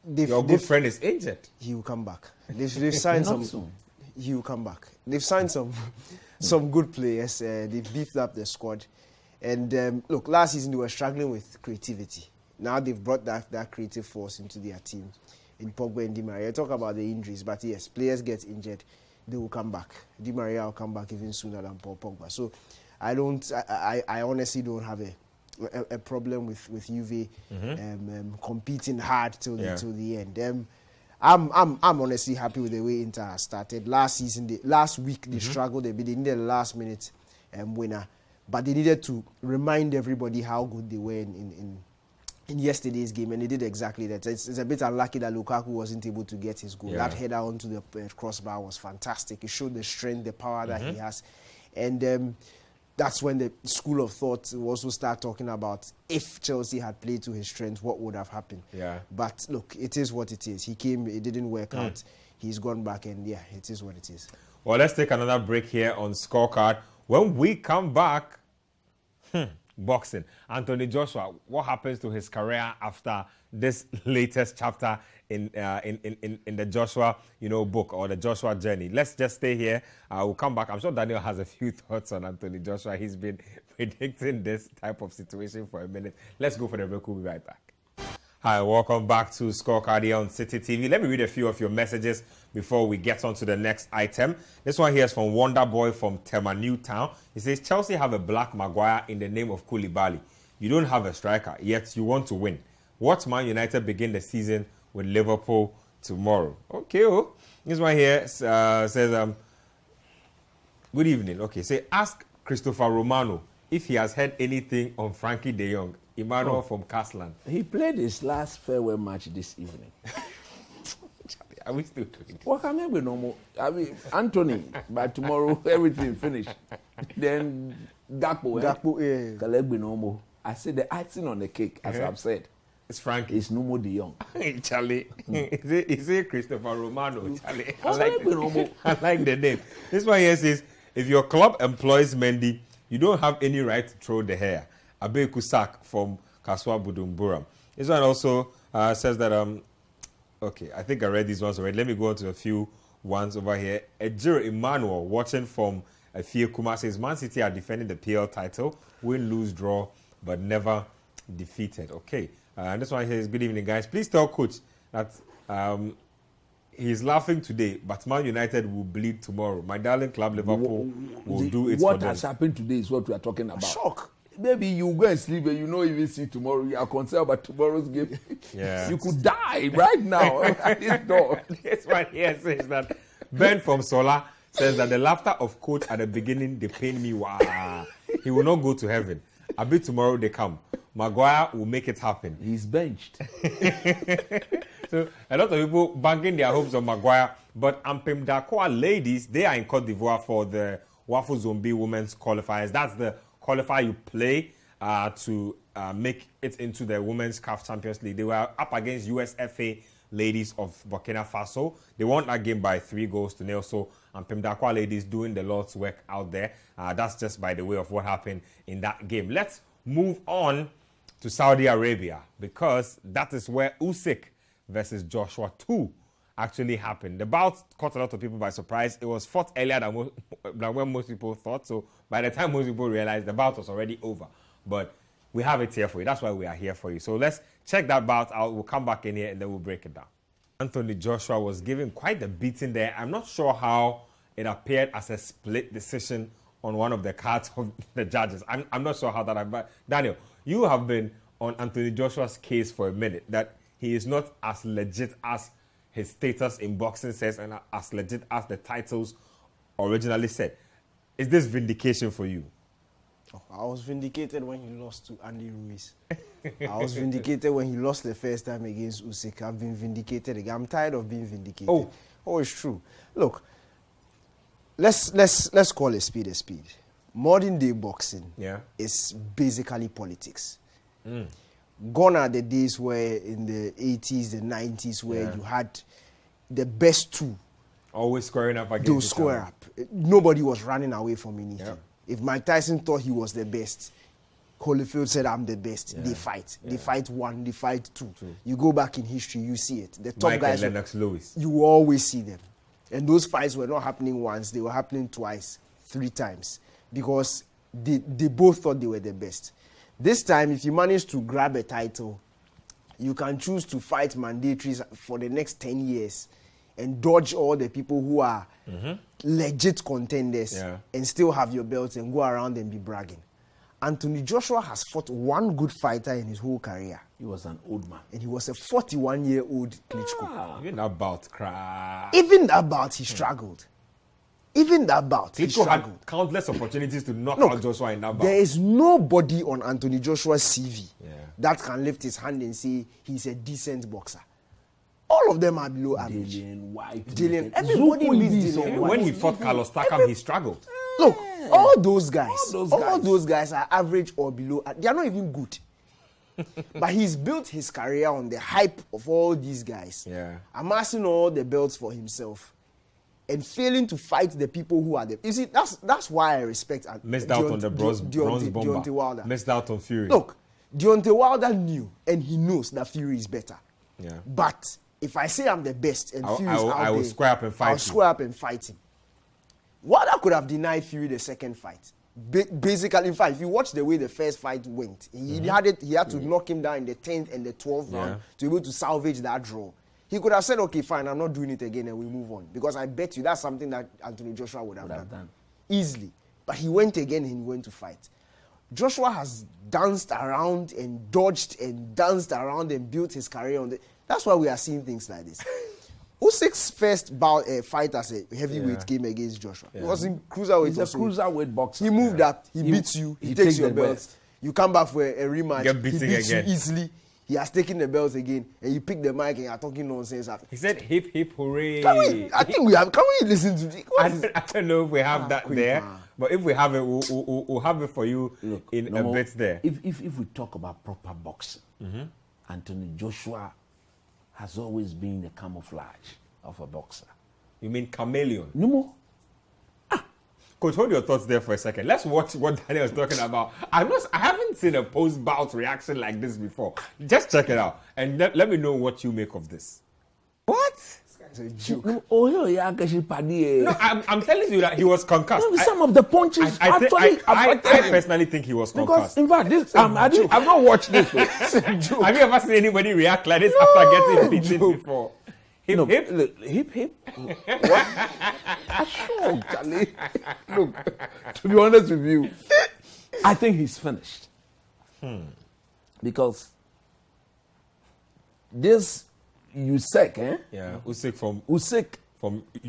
your good friend is injured. He will come back. They've signed some. Soon. He will come back. They've signed some good players. They've beefed up the squad. And look, last season they were struggling with creativity. Now they've brought that creative force into their team in Pogba and Di Maria. Talk about the injuries, but yes, players get injured, they will come back. Di Maria will come back even sooner than Paul Pogba. So I honestly don't have a problem with Juve competing hard till the end. I'm honestly happy with the way Inter has started. Last week they struggled. They needed a last minute winner, but they needed to remind everybody how good they were in yesterday's game, and they did exactly that. It's a bit unlucky that Lukaku wasn't able to get his goal. That header onto the crossbar was fantastic. It showed the strength, the power that he has, and that's when the school of thought will also start talking about if Chelsea had played to his strength, what would have happened. But look, it is what it is. He came, it didn't work out. He's gone back, and it is what it is. Well, let's take another break here on Scorecard. When we come back, boxing. Anthony Joshua, what happens to his career after this latest chapter in the Joshua, book, or the Joshua journey? Let's just stay here. We'll come back. I'm sure Daniel has a few thoughts on Anthony Joshua. He's been predicting this type of situation for a minute. Let's go for the break. We'll be right back. Hi, welcome back to Scorecard here on Citi TV. Let me read a few of your messages before we get on to the next item. This one here is from Wonder Boy from Tema Newtown. He says, Chelsea have a black Maguire in the name of Koulibaly. You don't have a striker, yet you want to win. Watch Man United begin the season with Liverpool tomorrow. Okay, this one here says, good evening. Okay, say, ask Christopher Romano if he has heard anything on Frankie de Jong. Emmanuel from Caslan. He played his last farewell match this evening. Are we still doing it? What can I be normal? I mean, Anthony, by tomorrow, everything finished. Then Gakpo, Caleb be normal. I said the icing on the cake, as I've said. It's Frankie. It's no more De Jong. Charlie. Is it Christopher Romano? Charlie. I like the name. This one here says, if your club employs Mendy, you don't have any right to throw the hair. Abe Kusak from Kaswa Budumburam. This one also says that, okay, I think I read these ones already. Let me go on to a few ones over here. Ejiro Emmanuel, watching from Afie Kuma, says, Man City are defending the PL title. Win, lose, draw, but never defeated. Okay. And this one here is, good evening, guys. Please tell Coach that he's laughing today, but Man United will bleed tomorrow. My darling club Liverpool will do it for What them. has happened today is what we are talking about. Shock. Maybe you go and sleep and you know even see tomorrow. You are concerned about tomorrow's game. Yeah. You could die right now at this door. This one here says that Ben from Sola says that the laughter of coach at the beginning, they pain me. Wow. He will not go to heaven. I bet tomorrow they come. Maguire will make it happen. He's benched. So a lot of people banking their hopes on Maguire, but Ampem Dakoa ladies, they are in Cote d'Ivoire for the Wafu Zombie Women's Qualifiers. That's the qualifier you play to make it into the Women's CAF Champions League. They were up against USFA ladies of Burkina Faso. They won that game by 3-0. So Ampem Dakoa ladies doing the Lord's work out there. That's just by the way of what happened in that game. Let's move on to Saudi Arabia, because that is where Usyk versus Joshua 2 actually happened. The bout caught a lot of people by surprise. It was fought earlier than when most people thought. So by the time most people realized, the bout was already over. But we have it here for you. That's why we are here for you. So let's check that bout out. We'll come back in here and then we'll break it down. Anthony Joshua was given quite a beating there. I'm not sure how it appeared as a split decision on one of the cards of the judges. I'm not sure how that happened. But Daniel, you have been on Anthony Joshua's case for a minute, that he is not as legit as his status in boxing says and as legit as the titles originally said. Is this vindication for you? Oh, I was vindicated when he lost to Andy Ruiz. I was vindicated when he lost the first time against Usyk. I've been vindicated again. I'm tired of being vindicated. Oh, it's true. Look, let's call a speed a speed. Modern day boxing is basically politics. Gone are the days where in the 80s, the 90s, where you had the best two. Always squaring up against they'll square up. Nobody was running away from anything. Yeah. If Mike Tyson thought he was the best, Holyfield said, I'm the best. Yeah. They fight. Yeah. They fight one, they fight two. True. You go back in history, you see it. The top guys, Lennox Lewis. You will always see them. And those fights were not happening once, they were happening twice, 3 times. Because they both thought they were the best. This time, if you manage to grab a title, you can choose to fight mandatories for the next 10 years and dodge all the people who are legit contenders and still have your belts and go around and be bragging. Anthony Joshua has fought one good fighter in his whole career. He was an old man. And he was a 41-year-old Klitschko. Even that bout, crap. Even that bout, he struggled. Even that bout, he struggled. Had countless opportunities to knock out Joshua in that bout. There is nobody on Anthony Joshua's CV that can lift his hand and say he's a decent boxer. All of them are below average. Dillian, everybody beats Dillian. When he fought Carlos Takam, he struggled. Look, all those guys are average or below. They are not even good. But he's built his career on the hype of all these guys. Amassing all the belts for himself. And failing to fight the people who are there. You see, that's why I respect. Missed out on the bronze bomber. Deontay Wilder. Missed out on Fury. Look, Deontay Wilder knew, and he knows that Fury is better. But if I say I'm the best and Fury is out there, I will square up and fight him. I'll square up and fight him. Wilder could have denied Fury the second fight. Basically, in fact, if you watch the way the first fight went, he had to knock him down in the 10th and the 12th round to be able to salvage that draw. He could have said, okay, fine, I'm not doing it again, and we move on. Because I bet you that's something that Anthony Joshua would have done. Easily. But he went again and he went to fight. Joshua has danced around and dodged and danced around and built his career on the... That's why we are seeing things like this. Usyk's first fight as a heavyweight came against Joshua. It was in cruiserweight. He's a cruiserweight boxer. He moved up, he beats you, he takes your belt. You come back for a rematch, Get beating he beats again. you easily. He has taken the belt again, and you pick the mic and you're talking nonsense. He said, "Hip hip hooray!" Can we listen to this? I don't know if we have that there, but if we have it, we'll have it for you in a bit there. If we talk about proper boxing, Anthony Joshua has always been the camouflage of a boxer. You mean chameleon? No more. Coach, hold your thoughts there for a second. Let's watch what Daniel is talking about. I haven't seen a post-bout reaction like this before. Just check it out and let me know what you make of this. What? This guy's a joke. No, I'm telling you that he was concussed. Some of the punches I personally think he was concussed. Because, in fact, I've not watched this. Have you ever seen anybody react like this after getting beaten before? Hip, no, hip? Look, hip. What? Sure, Charlie. Look, to be honest with you, I think he's finished. Because this Usyk, Yeah, Usyk from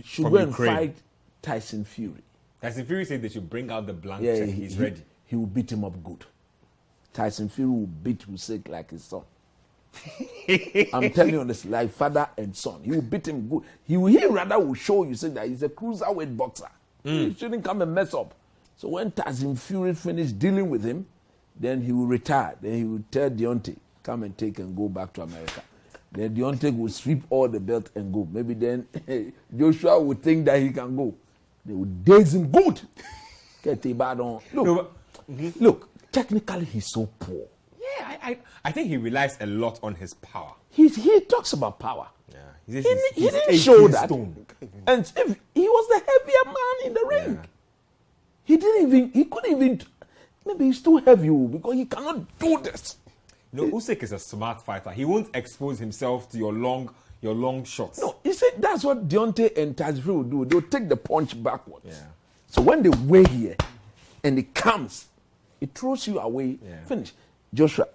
should from go and Ukraine. fight Tyson Fury. Tyson Fury said they should bring out the blank Yeah, check. He's ready. He will beat him up good. Tyson Fury will beat Usyk like his son. I'm telling you this, like father and son. He will beat him good. He rather will show Usyk that he's a cruiserweight boxer. He shouldn't come and mess up. So when Tyson Fury finished dealing with him, then he will retire. Then he will tell Deontay, come and take and go back to America. Then Deontay will sweep all the belt and go. Maybe then Joshua will think that he can go. They will daze him good. Get the bad on. Look, technically he's so poor. Yeah, I think he relies a lot on his power. He talks about power. Yeah, He didn't show that. And if he was the heavier man in the ring. He couldn't even, maybe he's too heavy because he cannot do this. You know, Usyk is a smart fighter. He won't expose himself to your long shots. No, you see, that's what Deontay and Tyson Fury will do. They'll take the punch backwards. Yeah. So when they weigh here and it comes, it throws you away. Yeah. Finish. Joshua.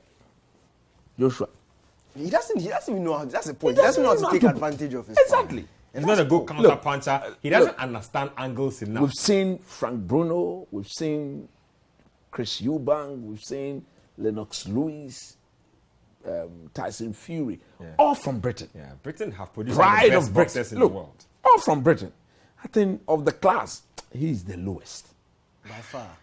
He doesn't even know how. That's the point. He doesn't know how to take advantage of his Exactly. He's not a good counter puncher. He doesn't understand angles enough. We've seen Frank Bruno, we've seen Chris Eubank, we've seen Lennox Lewis, Tyson Fury, all from Britain. Yeah, Britain have produced Pride the best of boxers Britain. in Look, the world. all from Britain. I think of the class, he's the lowest.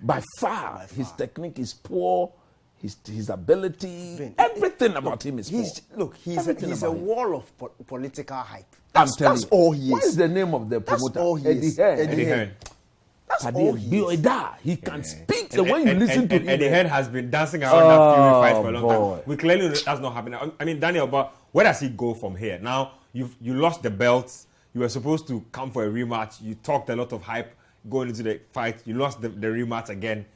By far. His technique is poor. His ability, everything about him is poor. He's a wall of political hype. That's all he is. What is the name of the promoter? That's all he Eddie is. Hearn. Eddie Hearn. That's all he is. He can speak. So when you listen to him, Eddie Hearn has been dancing around that Fury fight for a long boy. time. We clearly know that's not happening. I mean, Daniel, but where does he go from here? Now you lost the belts. You were supposed to come for a rematch. You talked a lot of hype going into the fight. You lost the rematch again.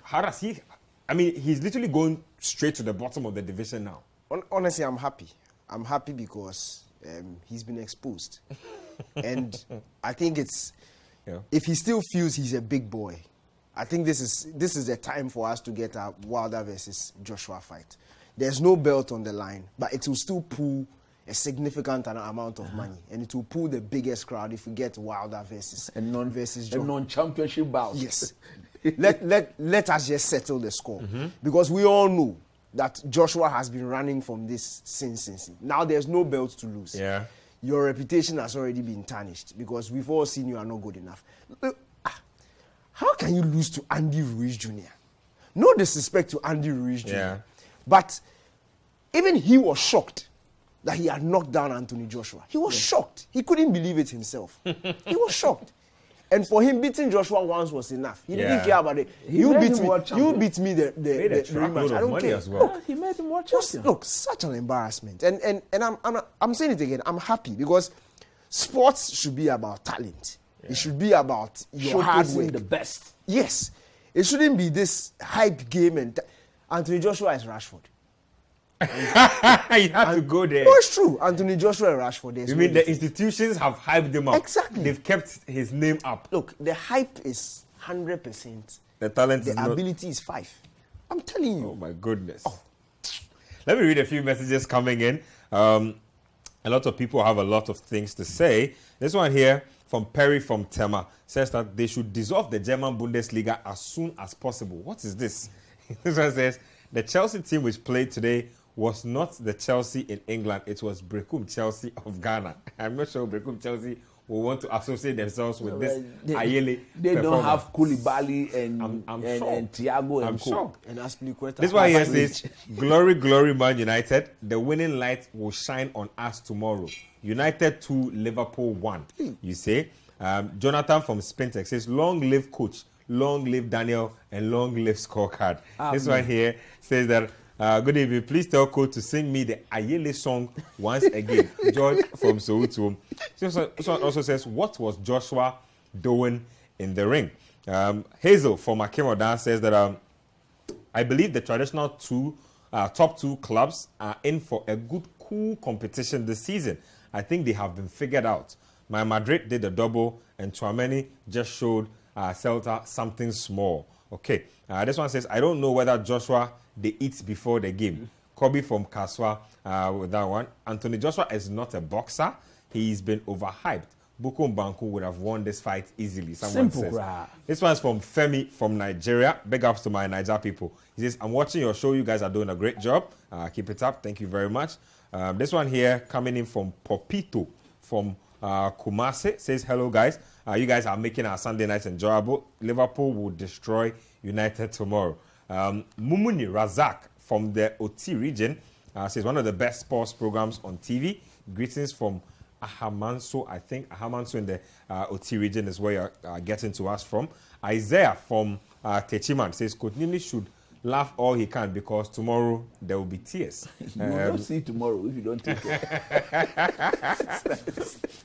How does he? I mean, he's literally going straight to the bottom of the division now. Honestly, I'm happy. I'm happy because he's been exposed. And I think if he still feels he's a big boy, I think this is the time for us to get a Wilder versus Joshua fight. There's no belt on the line, but it will still pull a significant amount of money. And it will pull the biggest crowd if we get Wilder versus Joshua. A non-championship bout. Yes. let us just settle the score. Because we all know that Joshua has been running from this since. Now there's no belt to lose. Yeah. Your reputation has already been tarnished because we've all seen you are not good enough. How can you lose to Andy Ruiz Jr.? No disrespect to Andy Ruiz Jr. Yeah. But even he was shocked that he had knocked down Anthony Joshua. He was shocked. He couldn't believe it himself. He was shocked. And for him, beating Joshua once was enough. He didn't care about it. You beat me the rematch. I don't care. As well. He made him world champion. Look, such an embarrassment. And I'm saying it again. I'm happy because sports should be about talent. Yeah. It should be about your hard work. The best. Yes. It shouldn't be this hype game. And Anthony Joshua is Rashford. You have to go there. No, it's true. Anthony Joshua and Rashford. You mean the institutions have hyped him up? Exactly. They've kept his name up. Look, the hype is 100%. The talent the is not. ability is 5. I'm telling you. Oh my goodness. Let me read a few messages coming in. A lot of people have a lot of things to say. This one here from Perry from Tema says that they should dissolve the German Bundesliga as soon as possible. What is this? This one says the Chelsea team which played today was not the Chelsea in England. It was Brekum Chelsea of Ghana. I'm not sure Brekum Chelsea will want to associate themselves with this Ayele. They don't have Koulibaly and Thiago and I'm sure. And Aspilicueta. This one here says, glory, glory, Man United. The winning light will shine on us tomorrow. United 2, Liverpool 1. You say. Jonathan from Spintex says, long live coach, long live Daniel, and long live Scorecard. This one here says that, good evening. Please tell Coach to sing me the Ayele song once again. George from Soweto. This one also says, what was Joshua doing in the ring? Hazel from Akemodan says that I believe the traditional top 2 clubs are in for a good, cool competition this season. I think they have been figured out. My Madrid did a double, and Tchouaméni just showed Celta something small. Okay, this one says, I don't know whether Joshua, they eat before the game. Kobe from Kaswa with that one. Anthony Joshua is not a boxer. He's been overhyped. Buko Mbanku would have won this fight easily. Someone Simple, says. bro. This one's from Femi from Nigeria. Big ups to my Niger people. He says, I'm watching your show. You guys are doing a great job. Keep it up. Thank you very much. This one here coming in from Popito from Kumasi says, hello guys. You guys are making our Sunday nights enjoyable. Liverpool will destroy United tomorrow. Mumuni Razak from the OT region says, one of the best sports programs on TV. Greetings from Ahamanso. I think Ahamanso in the OT region is where you're getting to us from. Isaiah from Techiman says, Coach Nili should laugh all he can because tomorrow there will be tears. You will not see tomorrow if you don't take it.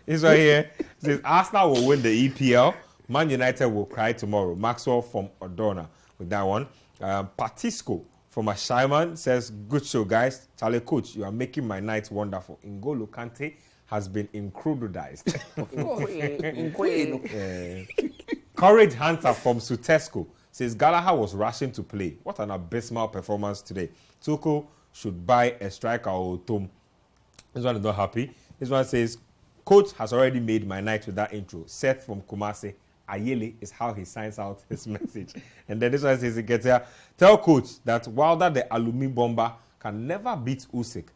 This one here says, Arsenal will win the EPL. Man United will cry tomorrow. Maxwell from Odona with that one. Patisco from Ashaiman says, good show, guys. Charlie Coach, you are making my night wonderful. N'Golo Kante has been incrudized. Courage Hunter from Sutesco says, Gallagher was rushing to play. What an abysmal performance today. Tuchel should buy a striker or Tom. This one is not happy. This one says, Coach has already made my night with that intro. Seth from Kumasi. Ayele is how he signs out his message. And then this one says, tell Coach that Wilder the Alumi Bomber can never beat Usyk.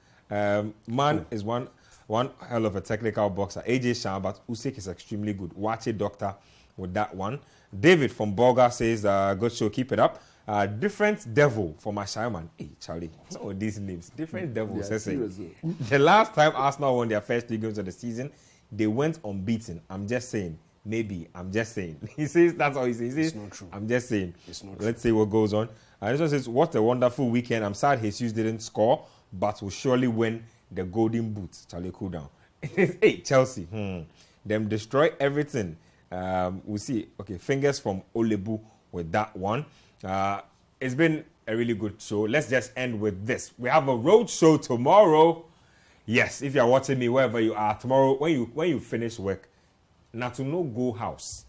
Man is one hell of a technical boxer. AJ Shah, but Usyk is extremely good. Watch it, doctor, with that one. David from Bolga says, good show, keep it up. Different devil for my Shaman. Hey, Charlie, some of these names. Different devil. The last time Arsenal won their first 3 games of the season, they went unbeaten. I'm just saying. Maybe. I'm just saying. He says that's all he says. He says, it's not true. I'm just saying. It's not true. Let's see what goes on. This one says, what a wonderful weekend. I'm sad Jesus didn't score, but will surely win the golden boot. Charlie, cool down. Hey, Chelsea. Them destroy everything. We'll see. Okay, fingers from Olebu with that one. It's been a really good show. Let's just end with this. We have a road show tomorrow. Yes, if you're watching me wherever you are tomorrow, when you finish work, not to no go house.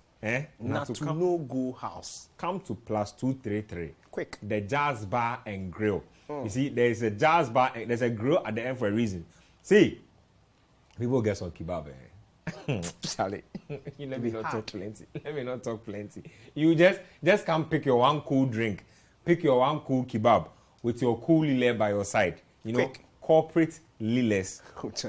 Not to no go house. Come to +233. Quick. The Jazz Bar and Grill. You see, there's a Jazz Bar and there's a grill at the end for a reason. See, people get some kebab. Charlie, let me not talk plenty. Let me not talk plenty. You just come pick your one cool drink, pick your one cool kebab with your cool lile by your side. You know, Quick. Corporate liles.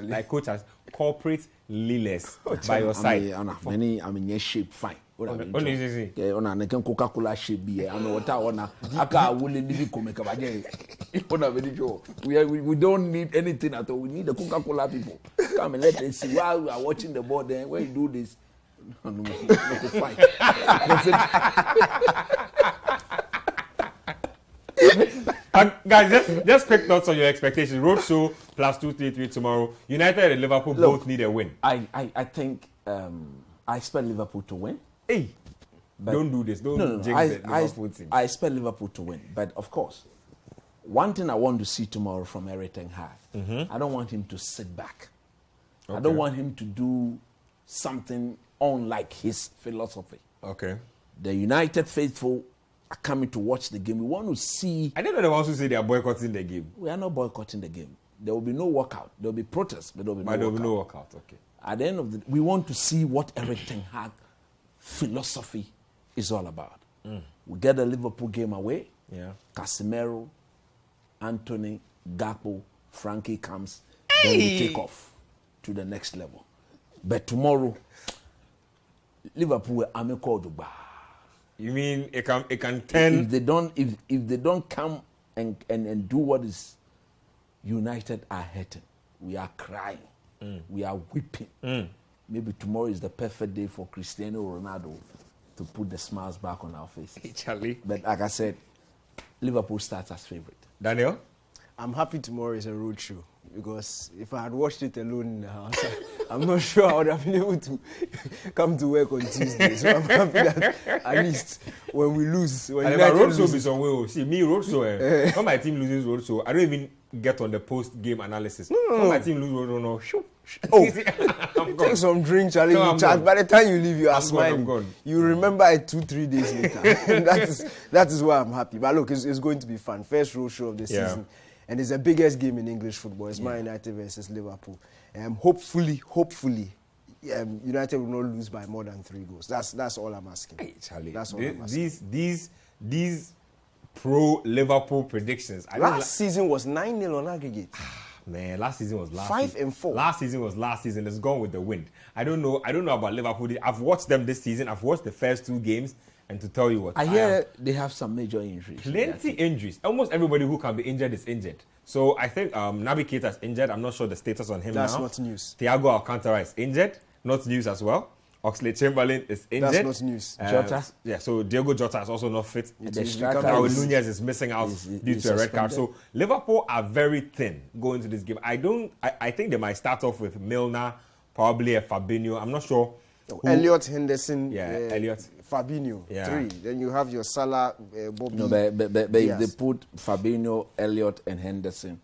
Like Coach has corporate liles by your side. I'm in shape fine. What is it? On a Coca-Cola shape beer. I know what I want. I will leave we don't need anything at all. We need the Coca-Cola people. Come and let us see while we are watching the board. Then when you do this, fight. Guys, just quick thoughts on your expectations. Roadshow +233 tomorrow. United and Liverpool both need a win. I think I expect Liverpool to win. Hey, don't do this. Don't jinx the Liverpool team. I expect Liverpool to win. But of course, one thing I want to see tomorrow from Erik ten Hag, I don't want him to sit back. Okay. I don't want him to do something unlike his philosophy. Okay. The United faithful are coming to watch the game. We want to see. I don't know the ones who say they are boycotting the game. We are not boycotting the game. There will be no walkout. There will be protests, but there will be no walkout. Okay. At the end of we want to see what Erik ten Hag philosophy is all about. We get the Liverpool game away. Yeah. Casemiro, Anthony, Gakpo, Frankie comes. Then we take off to the next level. But tomorrow, Liverpool will amicable to bar. You mean it can turn? If they don't come and do what is United are hurting, we are crying, we are weeping. Maybe tomorrow is the perfect day for Cristiano Ronaldo to put the smiles back on our faces. Hey, Charlie. But like I said, Liverpool starts as favorite. Daniel? I'm happy tomorrow is a road show because if I had watched it alone in the house, I'm not sure I would have been able to come to work on Tuesday. So I'm happy that at least when we lose, when road show be some way. See me road show. When my team loses road show, I don't even get on the post game analysis. When my team loses road show, Oh, I'm gone. take some drink, Charlie. No, you I'm chat. gone. By the time you leave, you are I'm gone, smiling. I'm gone. You remember it 2-3 days later. that is why I'm happy. But look, it's going to be fun. First roadshow of the season, and it's the biggest game in English football. It's Man United versus Liverpool. Hopefully, United will not lose by more than 3 goals. That's all I'm asking. Hey, Charlie, That's all I'm asking. these pro Liverpool predictions. Last season was 9-0 on aggregate. Man, last season was last 5 season. and 4. Last season was last season. It's gone with the wind. I don't know about Liverpool. I've watched them this season. I've watched the first 2 games, and to tell you what, I hear they have some major injuries. plenty injuries. Almost everybody who can be injured is injured. So I think Naby Keita is injured. I'm not sure the status on him That's now. not news. Thiago Alcantara is injured. Not news as well. Oxlade-Chamberlain is injured. That's not news. Jota? Yeah, so Diego Jota is also not fit. The is striker becoming- Darwin is- Nunez is missing out due is to a red card. suspended. So Liverpool are very thin going into this game. I think they might start off with Milner, probably a Fabinho. I'm not sure. who- Elliot, Henderson, Elliot. Fabinho, Yeah. 3. Then you have your Salah, Bobby. No, but if Diaz. they put Fabinho, Elliot, and Henderson,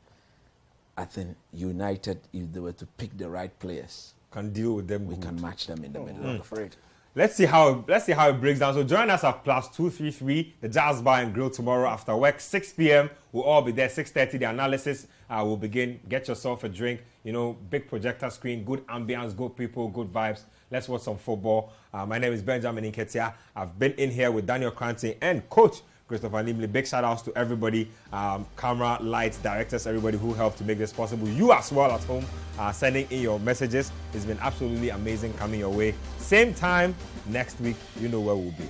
I think United, if they were to pick the right players, Can deal with them. we good. can match them in the middle. I'm afraid. Let's see how it breaks down. So join us at +233, the Jazz Bar and Grill tomorrow after work, 6 p.m. We'll all be there. 6:30, the analysis will begin. Get yourself a drink. Big projector screen, good ambience, good people, good vibes. Let's watch some football. My name is Benjamin Nketia. I've been in here with Daniel Cranty and Coach Christopher Nimley. Big shout outs to everybody, camera, lights, directors, everybody who helped to make this possible. You as well at home, sending in your messages. It's been absolutely amazing coming your way. Same time next week, you know where we'll be.